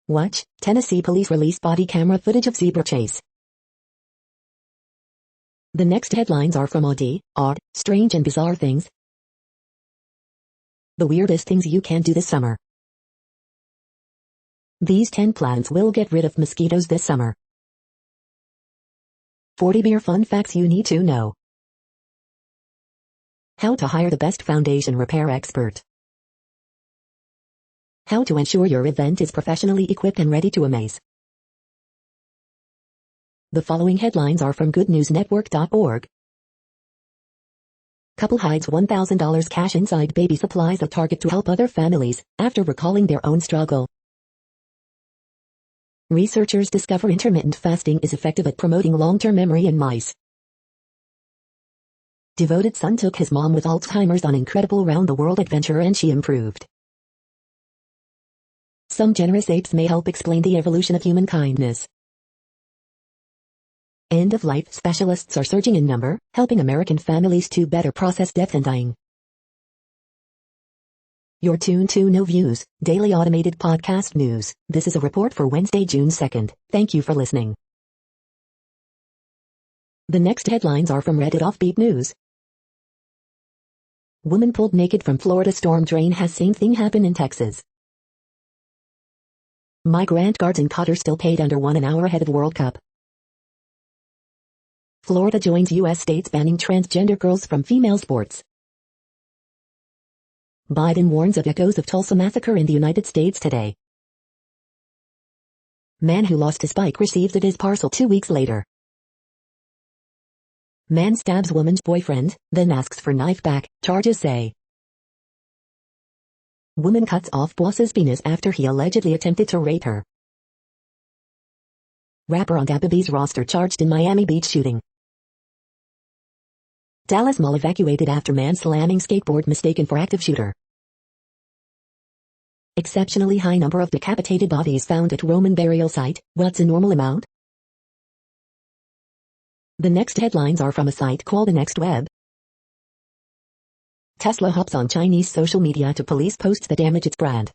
Watch, Tennessee police release body camera footage of zebra chase. The next headlines are from Odd, Strange and Bizarre Things. The weirdest things you can do this summer. These 10 plants will get rid of mosquitoes this summer. 40 beer fun facts you need to know. How to hire the best foundation repair expert. How to ensure your event is professionally equipped and ready to amaze. The following headlines are from goodnewsnetwork.org. Couple hides $1,000 cash inside baby supplies at Target to help other families, after recalling their own struggle. Researchers discover intermittent fasting is effective at promoting long-term memory in mice. Devoted son took his mom with Alzheimer's on incredible round-the-world adventure and she improved. Some generous apes may help explain the evolution of human kindness. End-of-life specialists are surging in number, helping American families to better process death and dying. You're tuned to No Views, daily automated podcast news. This is a report for Wednesday, June 2nd. Thank you for listening. The next headlines are from Reddit Offbeat News. Woman pulled naked from Florida storm drain has same thing happen in Texas. Migrant guards in Qatar still paid under $1 an hour ahead of World Cup. Florida joins U.S. states banning transgender girls from female sports. Biden warns of echoes of Tulsa massacre in the United States today. Man who lost his bike receives it as parcel 2 weeks later. Man stabs woman's boyfriend, then asks for knife back, charges say. Woman cuts off boss's penis after he allegedly attempted to rape her. Rapper on Dababy's roster charged in Miami Beach shooting. Dallas Mall evacuated after man slamming skateboard mistaken for active shooter. Exceptionally high number of decapitated bodies found at Roman burial site. What's a normal amount? The next headlines are from a site called The Next Web. Tesla hops on Chinese social media to police posts that damage its brand.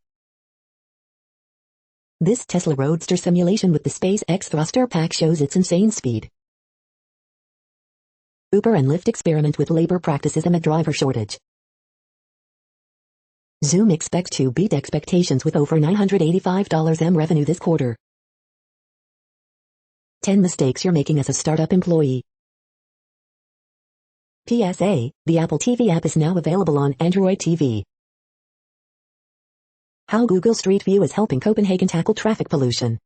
This Tesla Roadster simulation with the SpaceX thruster pack shows its insane speed. Uber and Lyft experiment with labor practices amid driver shortage. Zoom expects to beat expectations with over $985 M revenue this quarter. 10 mistakes you're making as a startup employee. PSA, the Apple TV app is now available on Android TV. How Google Street View is helping Copenhagen tackle traffic pollution.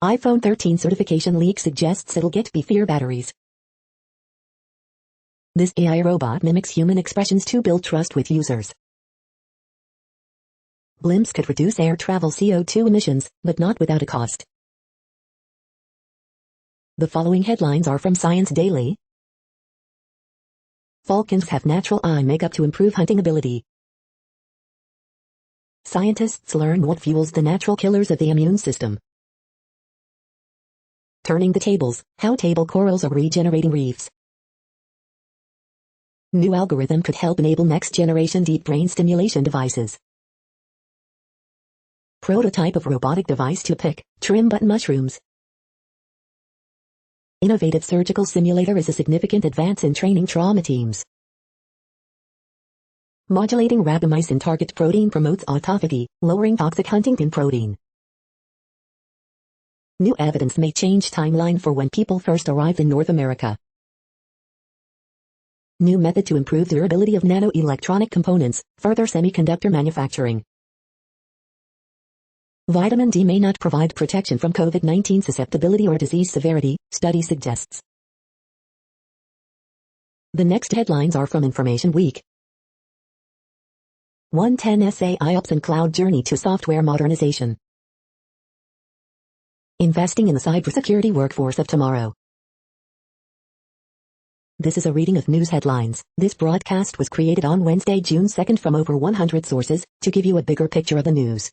iPhone 13 certification leak suggests it'll get beefier batteries. This AI robot mimics human expressions to build trust with users. Blimps could reduce air travel CO2 emissions, but not without a cost. The following headlines are from Science Daily. Falcons have natural eye makeup to improve hunting ability. Scientists learn what fuels the natural killers of the immune system. Turning the tables, how table corals are regenerating reefs. New algorithm could help enable next-generation deep brain stimulation devices. Prototype of robotic device to pick, trim button mushrooms. Innovative surgical simulator is a significant advance in training trauma teams. Modulating rapamycin target protein promotes autophagy, lowering toxic Huntington protein. New evidence may change timeline for when people first arrived in North America. New method to improve durability of nanoelectronic components, further semiconductor manufacturing. Vitamin D may not provide protection from COVID-19 susceptibility or disease severity, study suggests. The next headlines are from Information Week. 110 SAIOps and cloud journey to software modernization. Investing in the cybersecurity workforce of tomorrow. This is a reading of news headlines. This broadcast was created on Wednesday, June 2nd from over 100 sources, to give you a bigger picture of the news.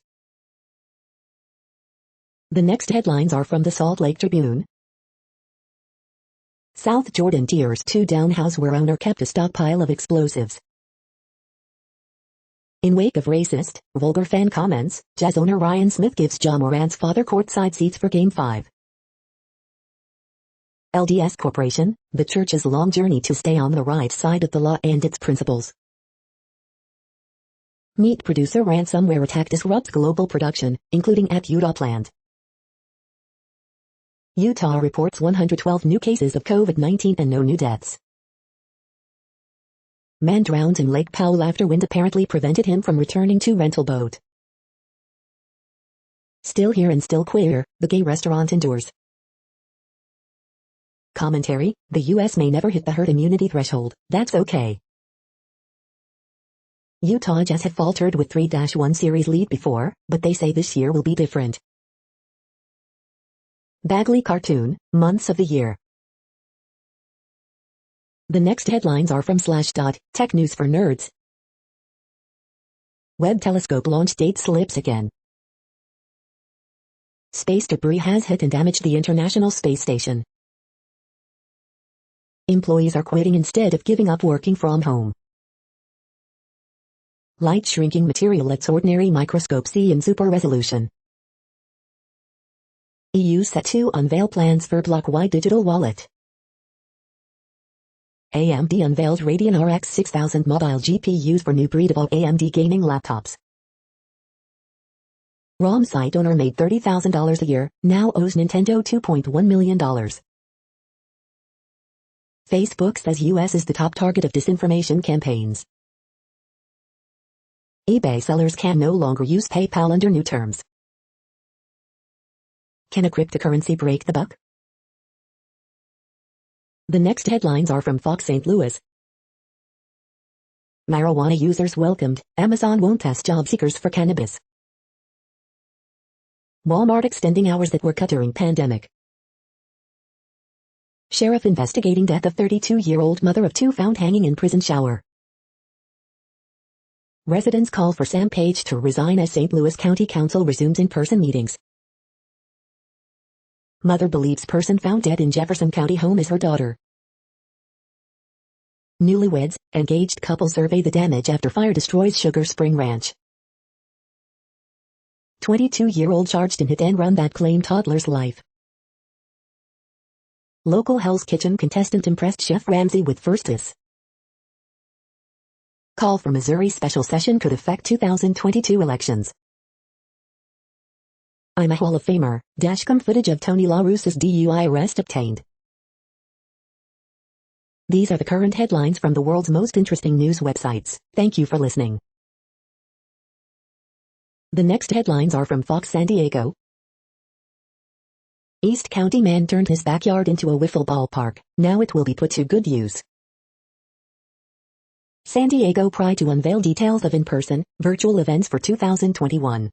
The next headlines are from the Salt Lake Tribune. South Jordan tears 2 down house where owner kept a stockpile of explosives. In wake of racist, vulgar fan comments, Jazz owner Ryan Smith gives Ja Morant's father courtside seats for Game 5. LDS Corporation, the church's long journey to stay on the right side of the law and its principles. Meat producer ransomware attack disrupts global production, including at Utah plant. Utah reports 112 new cases of COVID-19 and no new deaths. Man drowns in Lake Powell after wind apparently prevented him from returning to rental boat. Still here and still queer, the gay restaurant endures. Commentary, the U.S. may never hit the herd immunity threshold, that's okay. Utah Jazz have faltered with 3-1 series lead before, but they say this year will be different. Bagley cartoon, months of the year. The next headlines are from Slashdot, tech news for nerds. Webb telescope launch date slips again. Space debris has hit and damaged the International Space Station. Employees are quitting instead of giving up working from home. Light shrinking material lets ordinary microscope see in super resolution. EU set to unveil plans for block-wide digital wallet. AMD unveils Radeon RX 6000 mobile GPUs for new breed of all AMD gaming laptops. ROM site owner made $30,000 a year, now owes Nintendo $2.1 million. Facebook says US is the top target of disinformation campaigns. eBay sellers can no longer use PayPal under new terms. Can a cryptocurrency break the buck? The next headlines are from Fox St. Louis. Marijuana users welcomed, Amazon won't test job seekers for cannabis. Walmart extending hours that were cut during pandemic. Sheriff investigating death of 32-year-old mother of 2 found hanging in prison shower. Residents call for Sam Page to resign as St. Louis County Council resumes in-person meetings. Mother believes person found dead in Jefferson County home is her daughter. Newlyweds, engaged couple survey the damage after fire destroys Sugar Spring Ranch. 22-year-old charged in hit and run that claimed toddler's life. Local Hell's Kitchen contestant impressed Chef Ramsay with first kiss. Call for Missouri special session could affect 2022 elections. I'm a Hall of Famer, dashcam footage of Tony La Russa's DUI arrest obtained. These are the current headlines from the world's most interesting news websites. Thank you for listening. The next headlines are from Fox San Diego. East County man turned his backyard into a wiffle ball park. Now it will be put to good use. San Diego Pride to unveil details of in-person, virtual events for 2021.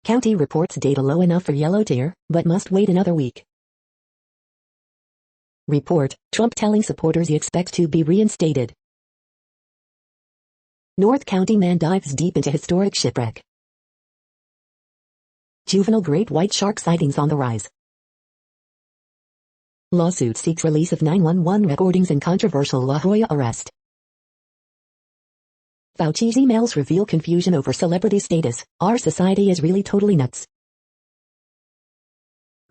County reports data low enough for yellow deer, but must wait another week. Report, Trump telling supporters he expects to be reinstated. North County man dives deep into historic shipwreck. Juvenile great white shark sightings on the rise. Lawsuit seeks release of 911 recordings in controversial La Jolla arrest. Fauci's emails reveal confusion over celebrity status. Our society is really totally nuts.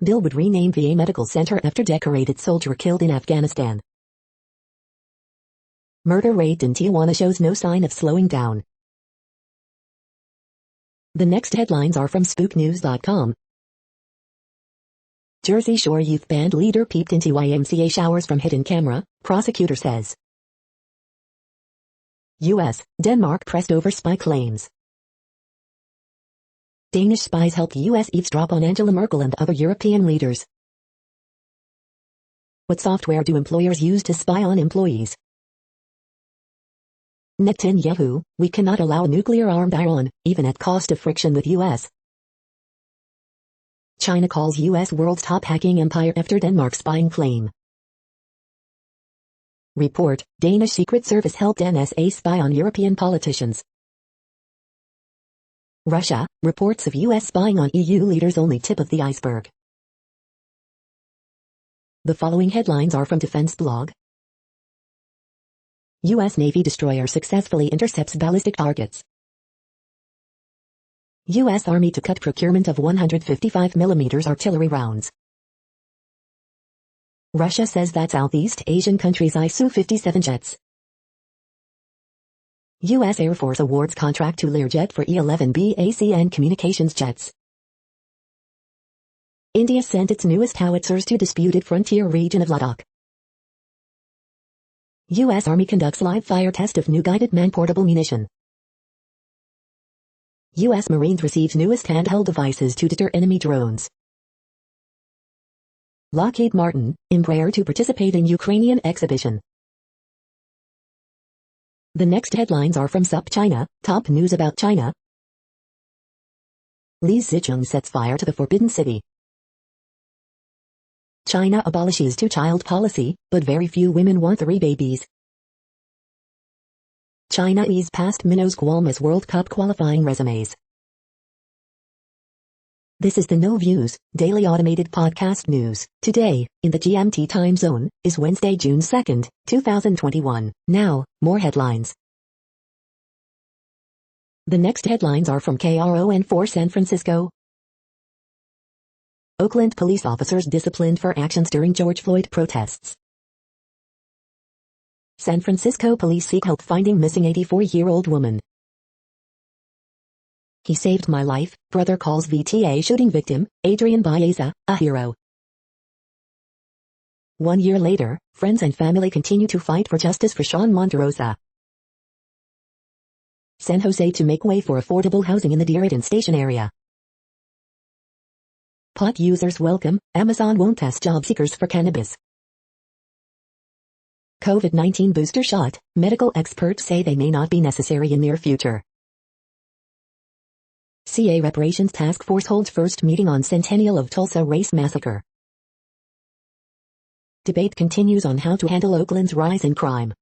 Bill would rename VA Medical Center after decorated soldier killed in Afghanistan. Murder rate in Tijuana shows no sign of slowing down. The next headlines are from spooknews.com. Jersey Shore youth band leader peeped into YMCA showers from hidden camera, prosecutor says. U.S., Denmark pressed over spy claims. Danish spies helped U.S. eavesdrop on Angela Merkel and other European leaders. What software do employers use to spy on employees? Netanyahu, we cannot allow nuclear-armed Iran, even at cost of friction with U.S. China calls U.S. world's top hacking empire after Denmark spying claim. Report, Danish Secret Service helped NSA spy on European politicians. Russia, reports of U.S. spying on EU leaders only tip of the iceberg. The following headlines are from Defense Blog. U.S. Navy destroyer successfully intercepts ballistic targets. U.S. Army to cut procurement of 155mm artillery rounds. Russia says that Southeast Asian countries eye Su-57 jets. U.S. Air Force awards contract to Learjet for E-11B ACN communications jets. India sent its newest howitzers to disputed frontier region of Ladakh. U.S. Army conducts live fire test of new guided man-portable munition. U.S. Marines receives newest handheld devices to deter enemy drones. Lockheed Martin, Embraer to participate in Ukrainian exhibition. The next headlines are from SupChina, top news about China. Li Zicheng sets fire to the Forbidden City. China abolishes two-child policy, but very few women want 3 babies. China eased past minnows Guam as World Cup qualifying resumes. This is the No Views, daily automated podcast news. Today, in the GMT time zone, is Wednesday, June 2nd, 2021. Now, more headlines. The next headlines are from KRON4 San Francisco. Oakland police officers disciplined for actions during George Floyd protests. San Francisco police seek help finding missing 84-year-old woman. He saved my life, brother calls VTA shooting victim, Adrian Baeza, a hero. 1 year later, friends and family continue to fight for justice for Sean Monterosa. San Jose to make way for affordable housing in the Diridon Station area. Pot users welcome, Amazon won't test job seekers for cannabis. COVID-19 booster shot, medical experts say they may not be necessary in near future. CA Reparations Task Force holds first meeting on centennial of Tulsa race massacre. Debate continues on how to handle Oakland's rise in crime.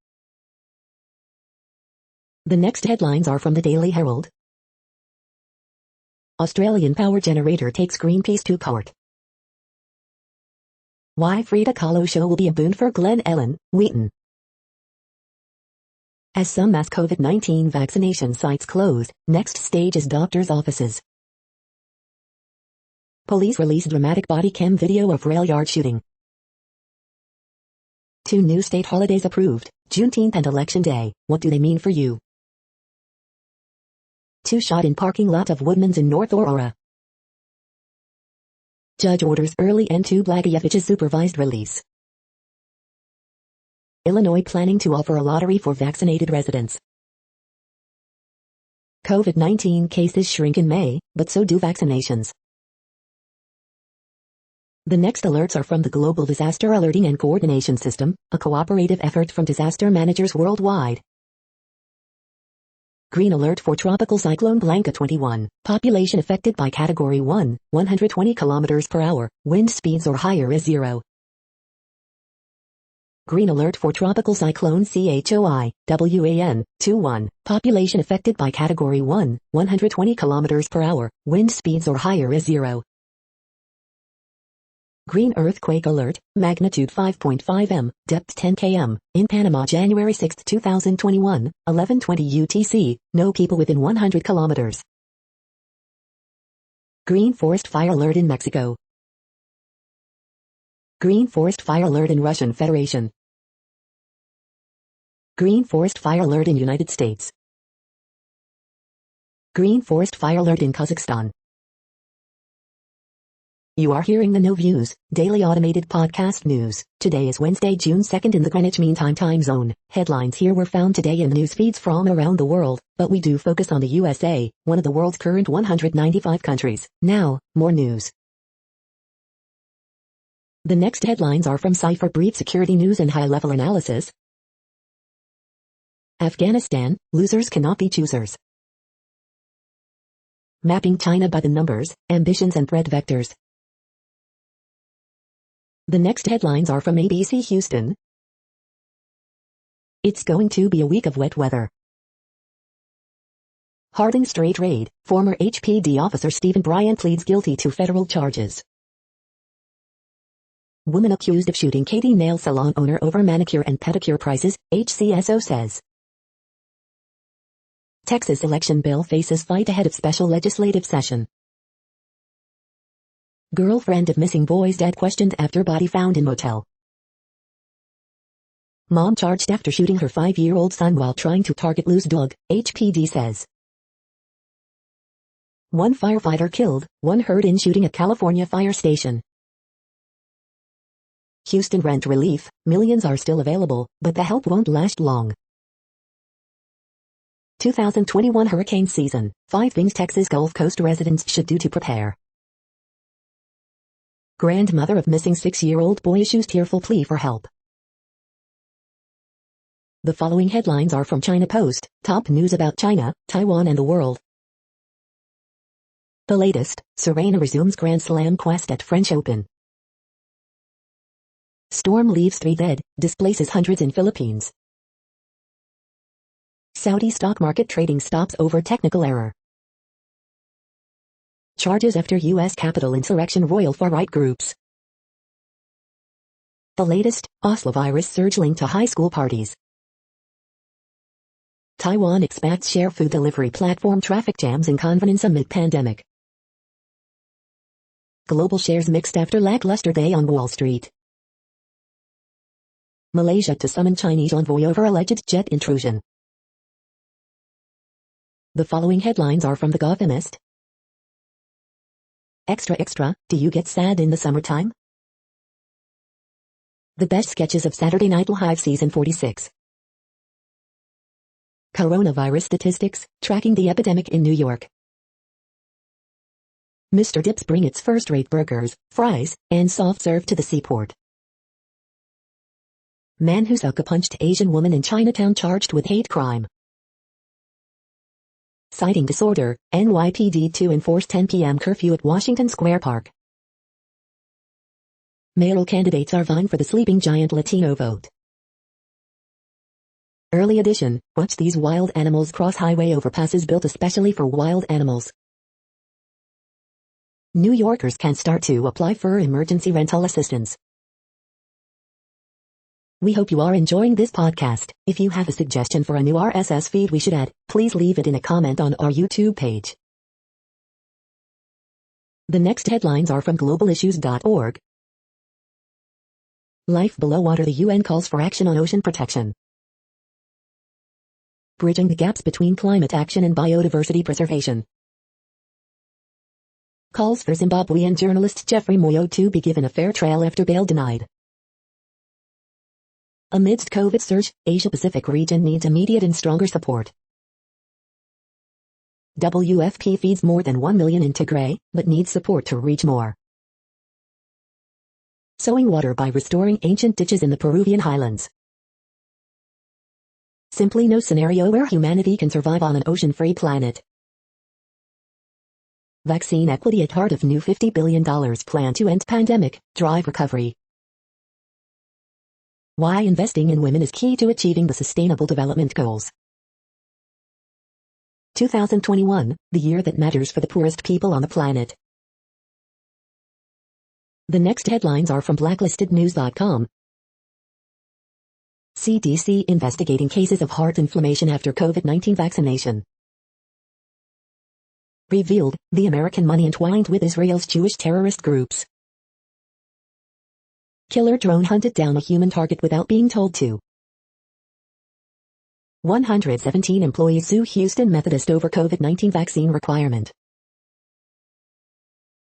The next headlines are from the Daily Herald. Australian power generator takes Greenpeace to court. Why Frida Kahlo show will be a boon for Glen Ellen, Wheaton. As some mass COVID-19 vaccination sites close, next stage is doctors' offices. Police release dramatic body cam video of rail yard shooting. 2 new state holidays approved, Juneteenth and Election Day. What do they mean for you? 2 shot in parking lot of Woodman's in North Aurora. Judge orders early end to Blagojevich's supervised release. Illinois planning to offer a lottery for vaccinated residents. COVID-19 cases shrink in May, but so do vaccinations. The next alerts are from the Global Disaster Alerting and Coordination System, a cooperative effort from disaster managers worldwide. Green alert for Tropical Cyclone Blanca 21, population affected by Category 1, 120 km per hour, wind speeds or higher is 0. Green alert for tropical cyclone CHOI, WAN, 2-1. Population affected by Category 1, 120 km per hour, wind speeds or higher is 0. Green earthquake alert, magnitude 5.5 m, depth 10 km, in Panama January 6, 2021, 11:20 UTC, no people within 100 kilometers. Green forest fire alert in Mexico. Green forest fire alert in Russian Federation. Green forest fire alert in United States. Green forest fire alert in Kazakhstan. You are hearing the No Views, daily automated podcast news. Today is Wednesday, June 2nd in the Greenwich Mean Time zone. Headlines here were found today in news feeds from around the world, but we do focus on the USA, one of the world's current 195 countries. Now, more news. The next headlines are from Cypher Brief Security News and High-Level Analysis. Afghanistan, losers cannot be choosers. Mapping China by the numbers, ambitions and threat vectors. The next headlines are from ABC Houston. It's going to be a week of wet weather. Harding Strait raid, former HPD officer Stephen Bryant pleads guilty to federal charges. Woman accused of shooting Katie nail salon owner over manicure and pedicure prices, HCSO says. Texas election bill faces fight ahead of special legislative session. Girlfriend of missing boy's dad questioned after body found in motel. Mom charged after shooting her 5-year-old son while trying to target loose dog, HPD says. 1 firefighter killed, 1 hurt in shooting at California fire station. Houston rent relief, millions are still available, but the help won't last long. 2021 hurricane season, 5 things Texas Gulf Coast residents should do to prepare. Grandmother of missing 6-year-old boy issues tearful plea for help. The following headlines are from China Post, top news about China, Taiwan and the world. The latest, Serena resumes Grand Slam quest at French Open. Storm leaves 3 dead, displaces hundreds in Philippines. Saudi stock market trading stops over technical error. Charges after U.S. Capitol insurrection royal far-right groups. The latest, Oslo virus surge linked to high school parties. Taiwan expats share food delivery platform traffic jams in convenience amid pandemic. Global shares mixed after lackluster day on Wall Street. Malaysia to summon Chinese envoy over alleged jet intrusion. The following headlines are from The Gothamist. Extra, do you get sad in the summertime? The best sketches of Saturday Night Live Season 46. Coronavirus statistics, tracking the epidemic in New York. Mr. Dips bring its first-rate burgers, fries, and soft serve to the seaport. Man who sucker-punched Asian woman in Chinatown charged with hate crime. Citing disorder, NYPD to enforce 10 p.m. curfew at Washington Square Park. Mayoral candidates are vying for the sleeping giant Latino vote. Early edition, watch these wild animals cross highway overpasses built especially for wild animals. New Yorkers can start to apply for emergency rental assistance. We hope you are enjoying this podcast. If you have a suggestion for a new RSS feed we should add, please leave it in a comment on our YouTube page. The next headlines are from globalissues.org. Life below water. The UN calls for action on ocean protection. Bridging the gaps between climate action and biodiversity preservation. Calls for Zimbabwean journalist Jeffrey Moyo to be given a fair trial after bail denied. Amidst COVID surge, Asia-Pacific region needs immediate and stronger support. WFP feeds more than 1 million in Tigray, but needs support to reach more. Sowing water by restoring ancient ditches in the Peruvian highlands. Simply no scenario where humanity can survive on an ocean-free planet. Vaccine equity at heart of new $50 billion plan to end pandemic, drive recovery. Why investing in women is key to achieving the Sustainable Development Goals. 2021, the year that matters for the poorest people on the planet. The next headlines are from blacklistednews.com. CDC investigating cases of heart inflammation after COVID-19 vaccination. Revealed, the American money entwined with Israel's Jewish terrorist groups. Killer drone hunted down a human target without being told to. 117 employees sue Houston Methodist over COVID-19 vaccine requirement.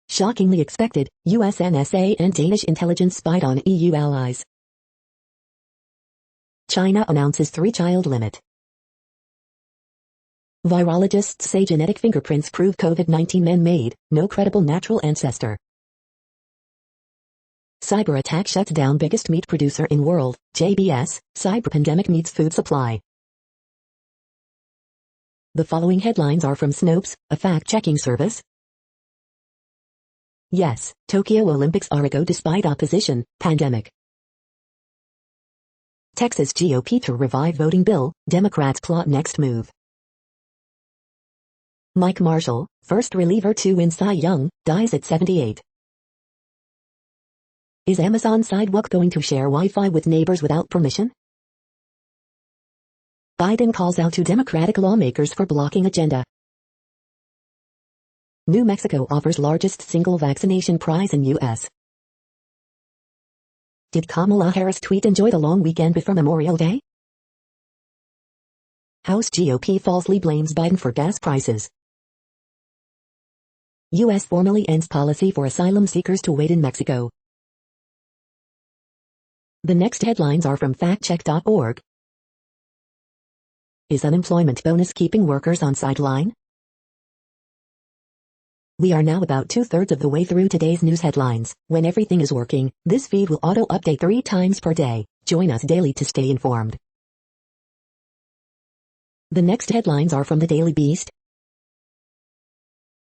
Shockingly expected, US NSA and Danish intelligence spied on EU allies. China announces 3-child limit. Virologists say genetic fingerprints prove COVID-19 man-made, no credible natural ancestor. Cyber attack shuts down biggest meat producer in world, JBS, cyber pandemic meets food supply. The following headlines are from Snopes, a fact-checking service. Yes, Tokyo Olympics are a go despite opposition, pandemic. Texas GOP to revive voting bill, Democrats plot next move. Mike Marshall, first reliever to win Cy Young, dies at 78. Is Amazon Sidewalk going to share Wi-Fi with neighbors without permission? Biden calls out to Democratic lawmakers for blocking agenda. New Mexico offers largest single vaccination prize in U.S. Did Kamala Harris tweet enjoy the long weekend before Memorial Day? House GOP falsely blames Biden for gas prices. U.S. formally ends policy for asylum seekers to wait in Mexico. The next headlines are from factcheck.org. Is unemployment bonus keeping workers on sideline? We are now about 2/3 of the way through today's news headlines. When everything is working, this feed will auto-update 3 times per day. Join us daily to stay informed. The next headlines are from the Daily Beast.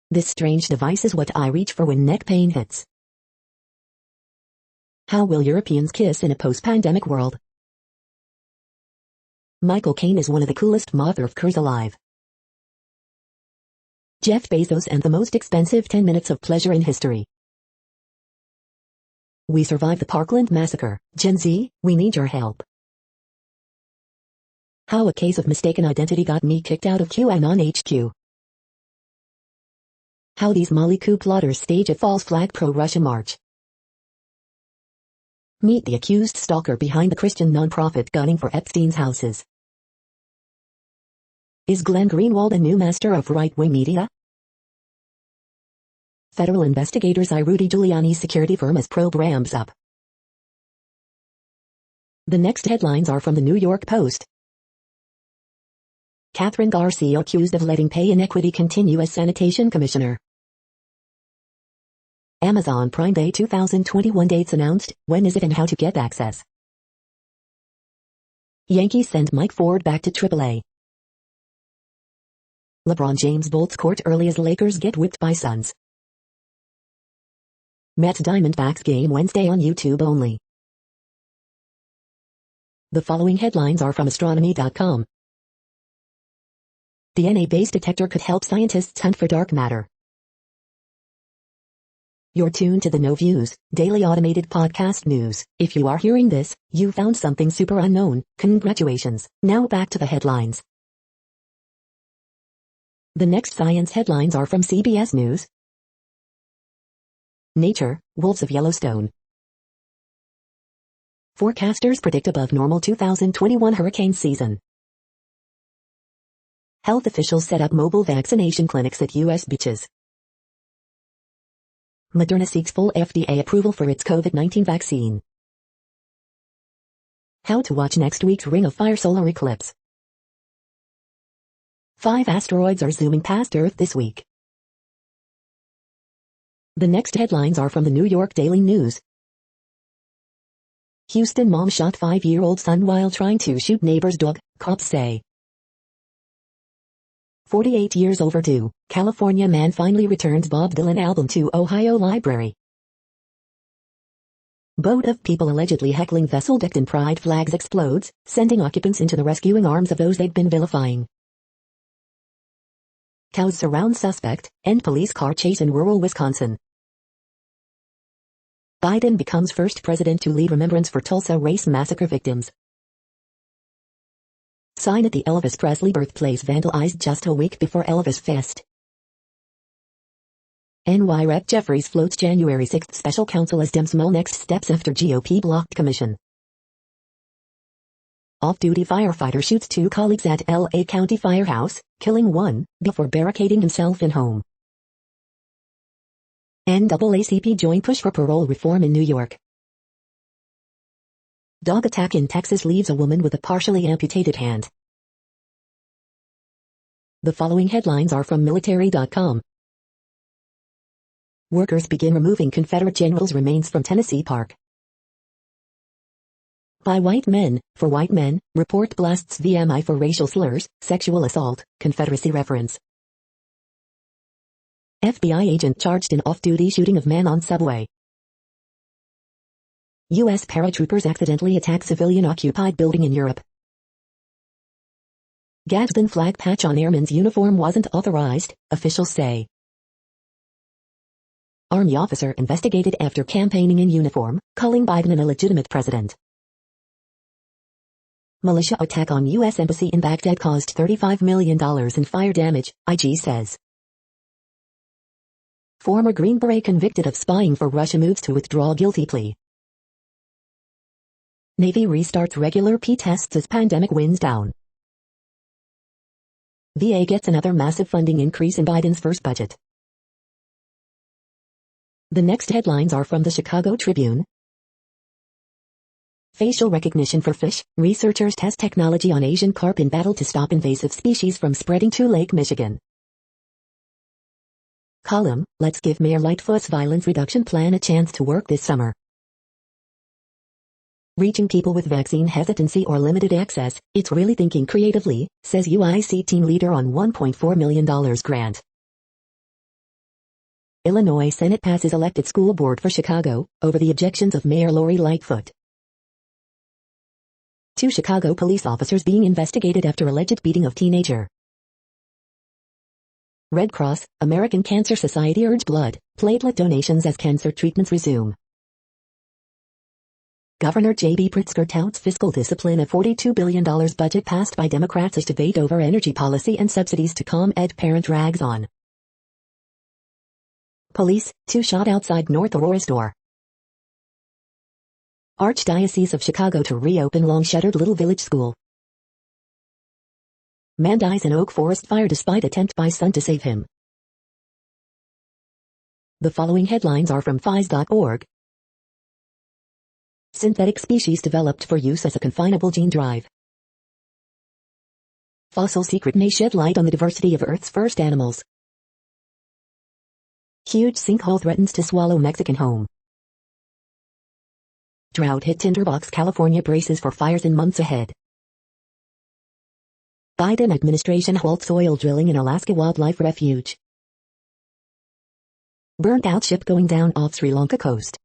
This strange device is what I reach for when neck pain hits. How will Europeans kiss in a post-pandemic world? Michael Caine is one of the coolest motherfuckers alive. Jeff Bezos and the most expensive 10 minutes of pleasure in history. We survived the Parkland massacre. Gen Z, we need your help. How a case of mistaken identity got me kicked out of QAnon HQ. How these Molly coup plotters stage a false flag pro-Russia march. Meet the accused stalker behind the Christian nonprofit gunning for Epstein's houses. Is Glenn Greenwald a new master of right-wing media? Federal investigators eye Rudy Giuliani's security firm as probe ramps up. The next headlines are from the New York Post. Catherine Garcia accused of letting pay inequity continue as sanitation commissioner. Amazon Prime Day 2021 dates announced, when is it and how to get access. Yankees send Mike Ford back to AAA. LeBron James bolts court early as Lakers get whipped by Suns. Mets Diamondbacks game Wednesday on YouTube only. The following headlines are from astronomy.com. DNA-based detector could help scientists hunt for dark matter. You're tuned to the No Views, daily automated podcast news. If you are hearing this, you found something super unknown. Congratulations. Now back to the headlines. The next science headlines are from CBS News. Nature, wolves of Yellowstone. Forecasters predict above normal 2021 hurricane season. Health officials set up mobile vaccination clinics at U.S. beaches. Moderna seeks full FDA approval for its COVID-19 vaccine. How to watch next week's Ring of Fire solar eclipse. 5 asteroids are zooming past Earth this week. The next headlines are from the New York Daily News. Houston mom shot 5-year-old son while trying to shoot neighbor's dog, cops say. 48 years overdue, California man finally returns Bob Dylan album to Ohio library. Boat of people allegedly heckling vessel decked in pride flags explodes, sending occupants into the rescuing arms of those they'd been vilifying. Cows surround suspect, end police car chase in rural Wisconsin. Biden becomes first president to lead remembrance for Tulsa race massacre victims. Sign at the Elvis Presley birthplace vandalized just a week before Elvis Fest. NY Rep. Jeffries floats January 6 special counsel as Dems mull next steps after GOP blocked commission. Off-duty firefighter shoots 2 colleagues at LA County Firehouse, killing 1 before barricading himself in home. NAACP joint push for parole reform in New York. Dog attack in Texas leaves a woman with a partially amputated hand. The following headlines are from military.com. Workers begin removing Confederate generals' remains from Tennessee Park. By white men, for white men, report blasts VMI for racial slurs, sexual assault, Confederacy reference. FBI agent charged in off-duty shooting of man on subway. U.S. paratroopers accidentally attack civilian-occupied building in Europe. Gadsden flag patch on airman's uniform wasn't authorized, officials say. Army officer investigated after campaigning in uniform, calling Biden an illegitimate president. Militia attack on U.S. embassy in Baghdad caused $35 million in fire damage, IG says. Former Green Beret convicted of spying for Russia moves to withdraw guilty plea. Navy restarts regular P tests as pandemic winds down. VA gets another massive funding increase in Biden's first budget. The next headlines are from the Chicago Tribune. Facial recognition for fish. Researchers test technology on Asian carp in battle to stop invasive species from spreading to Lake Michigan. Column, let's give Mayor Lightfoot's violence reduction plan a chance to work this summer. Reaching people with vaccine hesitancy or limited access, it's really thinking creatively, says UIC team leader on $1.4 million grant. Illinois Senate passes elected school board for Chicago, over the objections of Mayor Lori Lightfoot. 2 Chicago police officers being investigated after alleged beating of teenager. Red Cross, American Cancer Society urge blood, platelet donations as cancer treatments resume. Governor J.B. Pritzker touts fiscal discipline. A $42 billion budget passed by Democrats as debate over energy policy and subsidies to ComEd parent rags on. Police, 2 shot outside North Aurora store. Archdiocese of Chicago to reopen long-shuttered Little Village School. Man dies in Oak Forest fire despite attempt by son to save him. The following headlines are from phys.org. Synthetic species developed for use as a confinable gene drive. Fossil secret may shed light on the diversity of Earth's first animals. Huge sinkhole threatens to swallow Mexican home. Drought hit tinderbox. California braces for fires in months ahead. Biden administration halts oil drilling in Alaska wildlife refuge. Burnt out ship going down off Sri Lanka coast.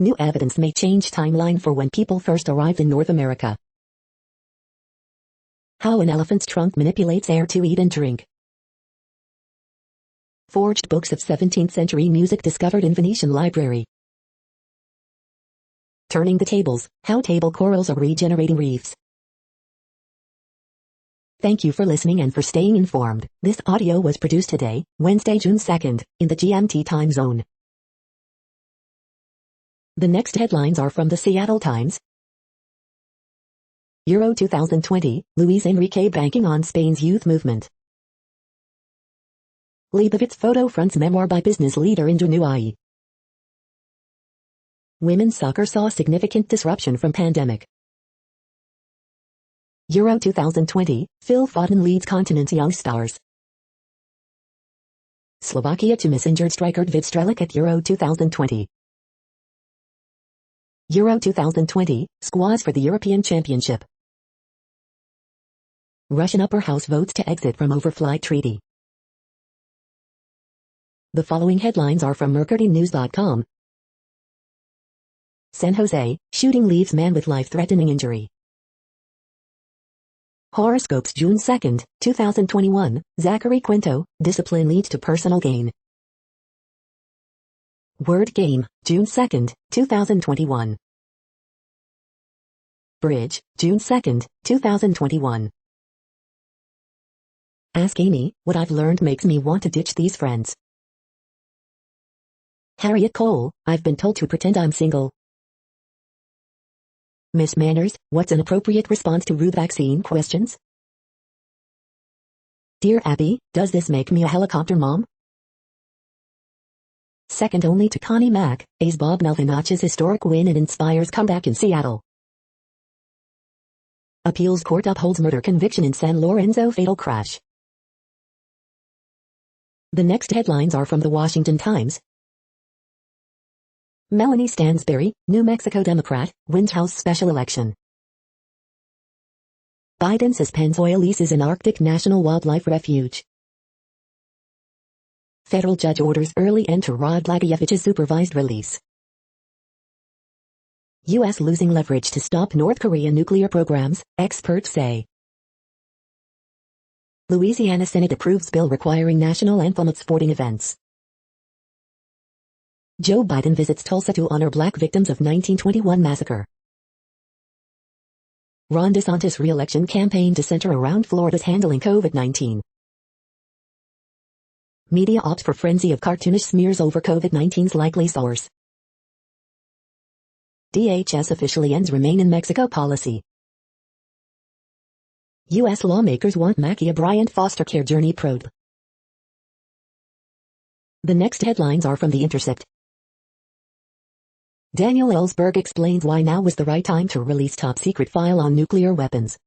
New evidence may change timeline for when people first arrived in North America. How an elephant's trunk manipulates air to eat and drink. Forged books of 17th century music discovered in Venetian library. Turning the tables, how table corals are regenerating reefs. Thank you for listening and for staying informed. This audio was produced today, Wednesday, June 2nd, in the GMT time zone. The next headlines are from the Seattle Times. Euro 2020, Luis Enrique banking on Spain's youth movement. Leibovitz photo fronts memoir by business leader in Dunuai. Women's soccer saw significant disruption from pandemic. Euro 2020, Phil Foden leads continent's young stars. Slovakia to miss injured striker David Strelic at Euro 2020. Euro 2020, squads for the European Championship. Russian upper house votes to exit from overflight treaty. The following headlines are from mercurynews.com. San Jose, shooting leaves man with life-threatening injury. Horoscopes June 2, 2021, Zachary Quinto, discipline leads to personal gain. Word game, June 2, 2021. Bridge, June 2, 2021. Ask Amy, what I've learned makes me want to ditch these friends. Harriet Cole, I've been told to pretend I'm single. Miss Manners, what's an appropriate response to rude vaccine questions? Dear Abby, does this make me a helicopter mom? Second only to Connie Mack, A's Bob Melvinach's historic win and inspires comeback in Seattle. Appeals court upholds murder conviction in San Lorenzo fatal crash. The next headlines are from the Washington Times. Melanie Stansberry, New Mexico Democrat, wins House special election. Biden suspends oil leases in Arctic National Wildlife Refuge. Federal judge orders early end to Rod Blagojevich's supervised release. U.S. losing leverage to stop North Korea nuclear programs, experts say. Louisiana Senate approves bill requiring national anthem at sporting events. Joe Biden visits Tulsa to honor black victims of 1921 massacre. Ron DeSantis' re-election campaign to center around Florida's handling COVID-19. Media opts for frenzy of cartoonish smears over COVID-19's likely source. DHS officially ends Remain in Mexico policy. U.S. lawmakers want Ma'Khia Bryant foster care journey probe. The next headlines are from The Intercept. Daniel Ellsberg explains why now was the right time to release top-secret file on nuclear weapons.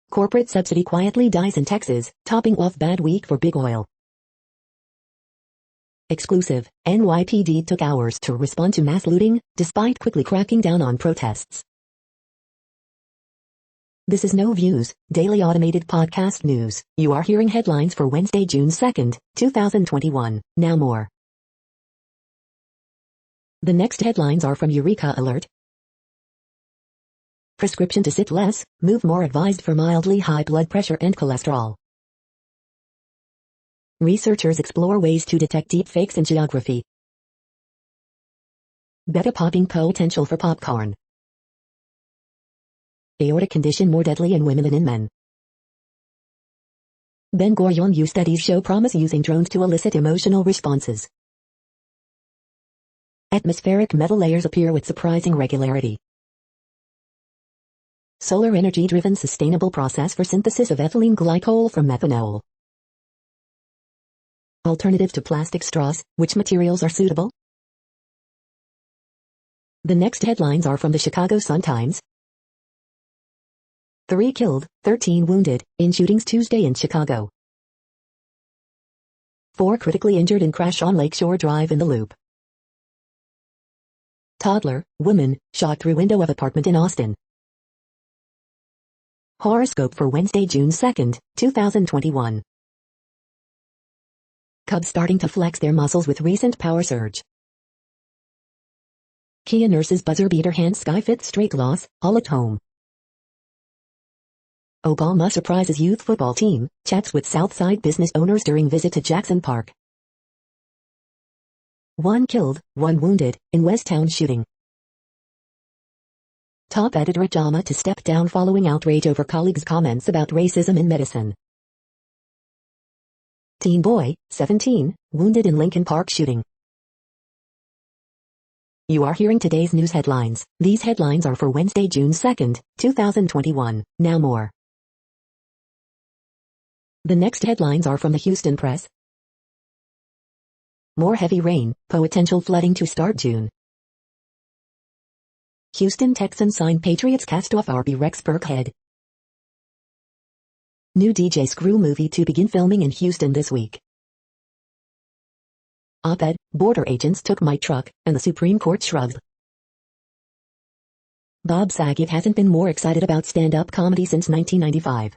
Corporate subsidy quietly dies in Texas, topping off bad week for big oil. Exclusive, NYPD took hours to respond to mass looting, despite quickly cracking down on protests. This is No Views, daily automated podcast news. You are hearing headlines for Wednesday, June 2, 2021. Now more. The next headlines are from Eureka Alert. Prescription to sit less, move more advised for mildly high blood pressure and cholesterol. Researchers explore ways to detect deepfakes in geography. Beta popping potential for popcorn. Aortic condition more deadly in women than in men. Ben Gurion U studies show promise using drones to elicit emotional responses. Atmospheric metal layers appear with surprising regularity. Solar energy-driven sustainable process for synthesis of ethylene glycol from methanol. Alternative to plastic straws, which materials are suitable? The next headlines are from the Chicago Sun-Times. 3 killed, 13 wounded, in shootings Tuesday in Chicago. 4 critically injured in crash on Lakeshore Drive in the Loop. Toddler, woman, shot through window of apartment in Austin. Horoscope for Wednesday, June 2, 2021. Cubs starting to flex their muscles with recent power surge. Kia nurses buzzer beater hand Sky Fit straight loss, all at home. Obama surprises youth football team, chats with Southside business owners during visit to Jackson Park. 1 killed, 1 wounded, in Westtown shooting. Top editor at JAMA to step down following outrage over colleagues' comments about racism in medicine. Teen boy, 17, wounded in Lincoln Park shooting. You are hearing today's news headlines. These headlines are for Wednesday, June 2, 2021. Now more. The next headlines are from the Houston Press. More heavy rain, potential flooding to start June. Houston Texans sign Patriots cast-off RB Rex Burkhead. New DJ Screw movie to begin filming in Houston this week. Op-ed, border agents took my truck, and the Supreme Court shrugged. Bob Saget hasn't been more excited about stand-up comedy since 1995.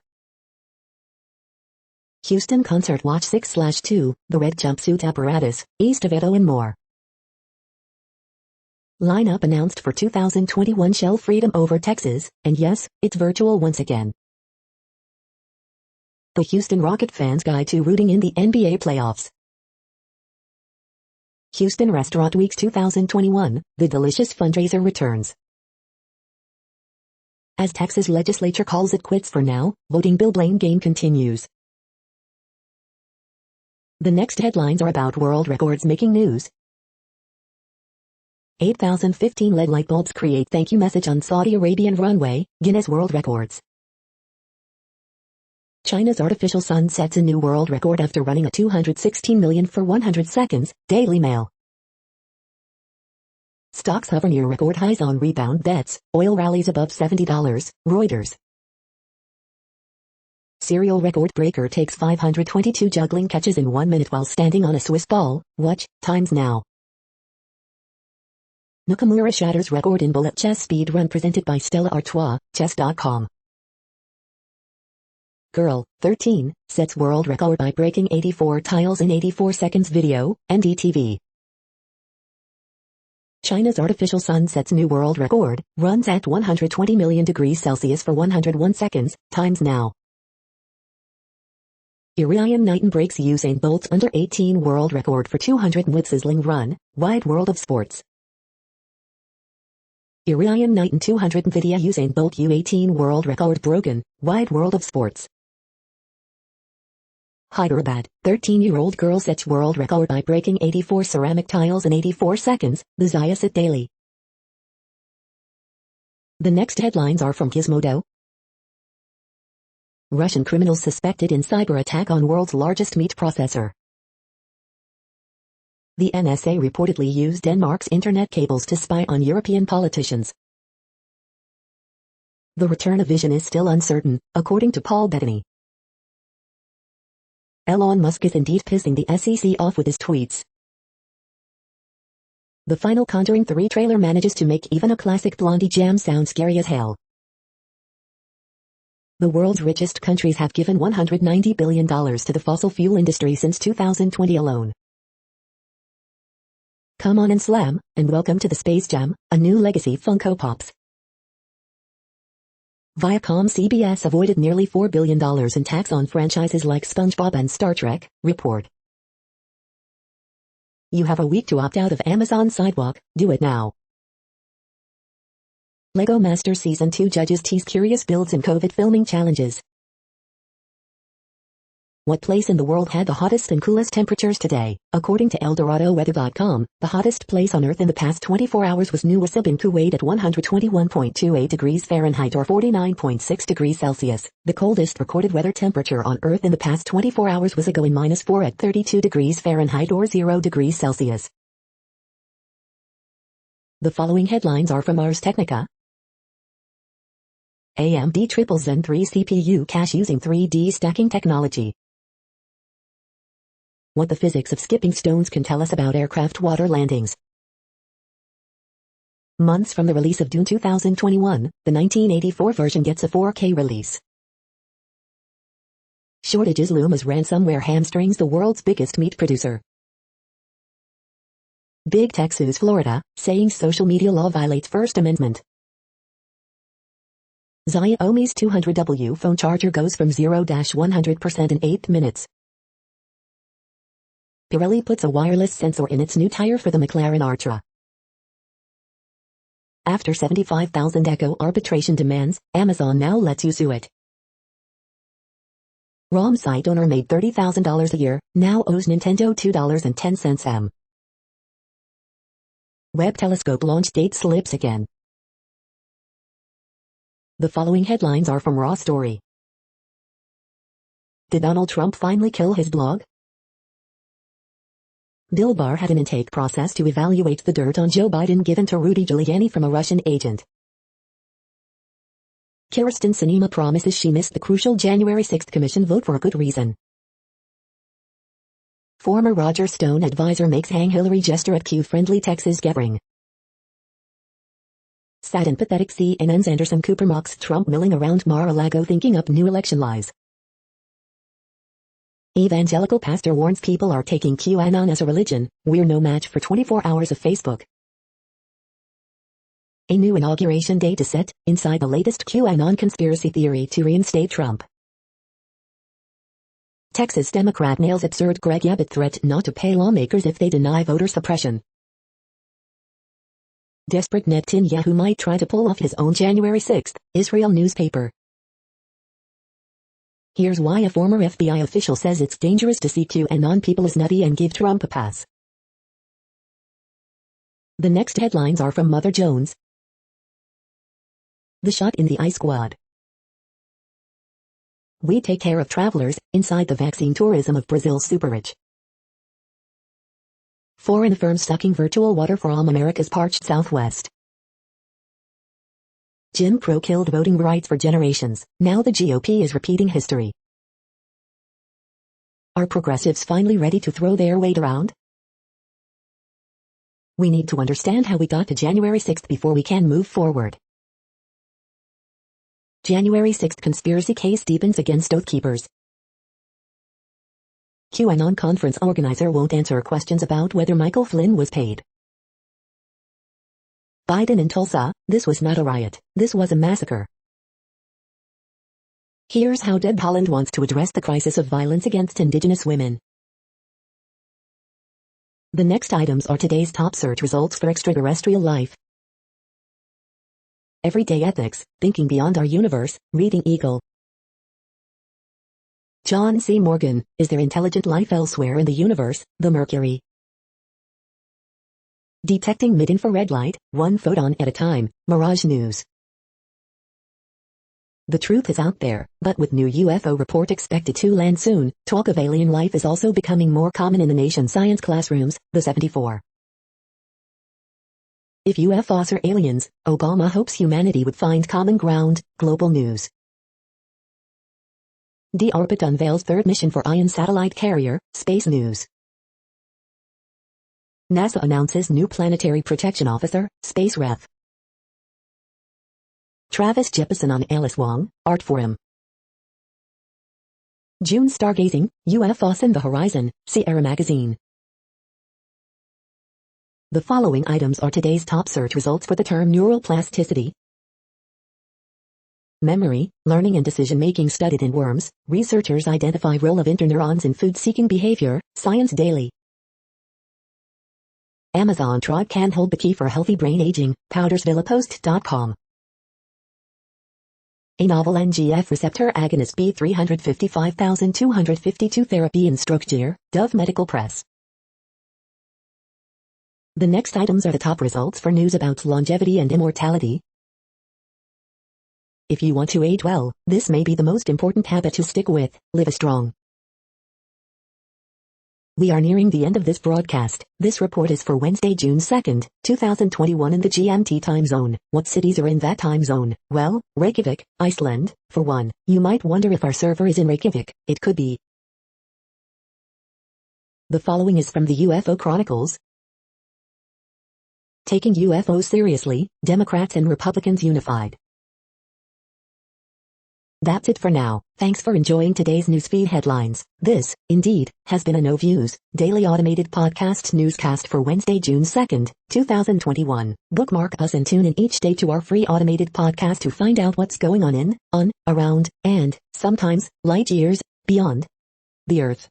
Houston Concert Watch 6/2, The Red Jumpsuit Apparatus, East of Edo and more. Lineup announced for 2021 Shell Freedom over Texas, and yes, it's virtual once again. The Houston Rocket fans' guide to rooting in the NBA playoffs. Houston Restaurant Weeks 2021, the delicious fundraiser returns. As Texas legislature calls it quits for now, voting bill blame game continues. The next headlines are about world records making news. 8,015 LED light bulbs create thank you message on Saudi Arabian runway, Guinness World Records. China's artificial sun sets a new world record after running a 216 million for 100 seconds, Daily Mail. Stocks hover near record highs on rebound bets, oil rallies above $70, Reuters. Serial record breaker takes 522 juggling catches in 1 minute while standing on a Swiss ball, watch, Times Now. Nakamura shatters record in bullet chess speed run presented by Stella Artois, chess.com. Girl, 13, sets world record by breaking 84 tiles in 84 seconds video, NDTV. China's artificial sun sets new world record, runs at 120 million degrees Celsius for 101 seconds, Times Now. Irian Knighton breaks Usain Bolt's under 18 world record for 200 with sizzling run, Wide World of Sports. Irian Knighton 200 NVIDIA Usain Bolt U18 world record broken, Wide World of Sports. Hyderabad, 13-year-old girl sets world record by breaking 84 ceramic tiles in 84 seconds, the Ziaset Daily. The next headlines are from Gizmodo. Russian criminals suspected in cyber attack on world's largest meat processor. The NSA reportedly used Denmark's internet cables to spy on European politicians. The return of vision is still uncertain, according to Paul Bettany. Elon Musk is indeed pissing the SEC off with his tweets. The final Conjuring 3 trailer manages to make even a classic Blondie jam sound scary as hell. The world's richest countries have given $190 billion to the fossil fuel industry since 2020 alone. Come on and slam, and welcome to the Space Jam, a new legacy Funko Pops. Viacom CBS avoided nearly $4 billion in tax on franchises like SpongeBob and Star Trek, report. You have a week to opt out of Amazon Sidewalk, do it now. LEGO Masters Season 2 judges tease curious builds in COVID filming challenges. What place in the world had the hottest and coolest temperatures today? According to ElDoradoWeather.com, the hottest place on Earth in the past 24 hours was Nuwasib in Kuwait at 121.28 degrees Fahrenheit or 49.6 degrees Celsius. The coldest recorded weather temperature on Earth in the past 24 hours was Ago in -4 at 32 degrees Fahrenheit or 0 degrees Celsius. The following headlines are from Ars Technica. AMD triple Zen 3 CPU cache using 3D stacking technology. What the physics of skipping stones can tell us about aircraft water landings. Months from the release of Dune 2021, the 1984 version gets a 4K release. Shortages loom as ransomware hamstrings the world's biggest meat producer. Big Tech sues Florida, saying social media law violates First Amendment. Xiaomi's 200W phone charger goes from 0-100% in 8 minutes. Pirelli puts a wireless sensor in its new tire for the McLaren Artura. After 75,000 Echo arbitration demands, Amazon now lets you sue it. ROM site owner made $30,000 a year, now owes Nintendo $2.10 Webb telescope launch date slips again. The following headlines are from Raw Story. Did Donald Trump finally kill his blog? Bill Barr had an intake process to evaluate the dirt on Joe Biden given to Rudy Giuliani from a Russian agent. Kyrsten Sinema promises she missed the crucial January 6 commission vote for a good reason. Former Roger Stone advisor makes hang Hillary gesture at Q-friendly Texas gathering. Sad and pathetic CNN's Anderson Cooper mocks Trump milling around Mar-a-Lago thinking up new election lies. Evangelical pastor warns people are taking QAnon as a religion, we're no match for 24 hours of Facebook. A new inauguration date is set, inside the latest QAnon conspiracy theory to reinstate Trump. Texas Democrat nails absurd Greg Abbott threat not to pay lawmakers if they deny voter suppression. Desperate Netanyahu might try to pull off his own January 6th, Israel newspaper. Here's why a former FBI official says it's dangerous to see QAnon people as nutty and give Trump a pass. The next headlines are from Mother Jones. The shot in the eye squad. We take care of travelers, inside the vaccine tourism of Brazil's super-rich. Foreign firms sucking virtual water from America's parched Southwest. Jim Crow killed voting rights for generations. Now the GOP is repeating history. Are progressives finally ready to throw their weight around? We need to understand how we got to January 6th before we can move forward. January 6th conspiracy case deepens against Oath Keepers. QAnon conference organizer won't answer questions about whether Michael Flynn was paid. Biden in Tulsa, this was not a riot, this was a massacre. Here's how Deb Haaland wants to address the crisis of violence against Indigenous women. The next items are today's top search results for extraterrestrial life. Everyday ethics, thinking beyond our universe, reading Eagle. John C. Morgan, is there intelligent life elsewhere in the universe, the Mercury? Detecting mid-infrared light, one photon at a time, Mirage News. The truth is out there, but with new UFO report expected to land soon, talk of alien life is also becoming more common in the nation's science classrooms, the 74. If UFOs are aliens, Obama hopes humanity would find common ground, global news. D-Orbit unveils third mission for Ion satellite carrier, space news. NASA announces new planetary protection officer, space ref. Travis Jefferson on Alice Wong, Art Forum. June stargazing, UFOs in the horizon, Sierra Magazine. The following items are today's top search results for the term neural plasticity. Memory, learning and decision-making studied in worms. Researchers identify role of interneurons in food-seeking behavior. Science Daily. Amazon tribe can hold the key for healthy brain aging. Powdersvillapost.com. A novel NGF receptor agonist B355252 therapy in stroke gear. Dove Medical Press. The next items are the top results for news about longevity and immortality. If you want to age well, this may be the most important habit to stick with. Live strong. We are nearing the end of this broadcast. This report is for Wednesday, June 2nd, 2021 in the GMT time zone. What cities are in that time zone? Well, Reykjavik, Iceland, for one. You might wonder if our server is in Reykjavik. It could be. The following is from the UFO Chronicles. Taking UFOs seriously, Democrats and Republicans unified. That's it for now. Thanks for enjoying today's newsfeed headlines. This, indeed, has been a No Views, daily automated podcast newscast for Wednesday, June 2nd, 2021. Bookmark us and tune in each day to our free automated podcast to find out what's going on, around, and, sometimes, light years, beyond the Earth.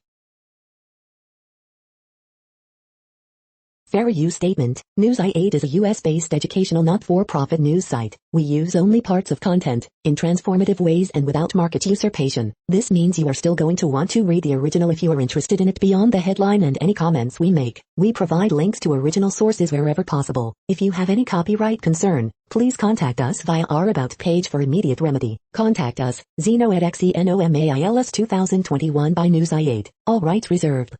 Fair use statement. News i8 is a US-based educational not-for-profit news site. We use only parts of content, in transformative ways and without market usurpation. This means you are still going to want to read the original if you are interested in it beyond the headline and any comments we make. We provide links to original sources wherever possible. If you have any copyright concern, please contact us via our About page for immediate remedy. Contact us, Zeno at XENOMAILS 2021 by News i8. All rights reserved.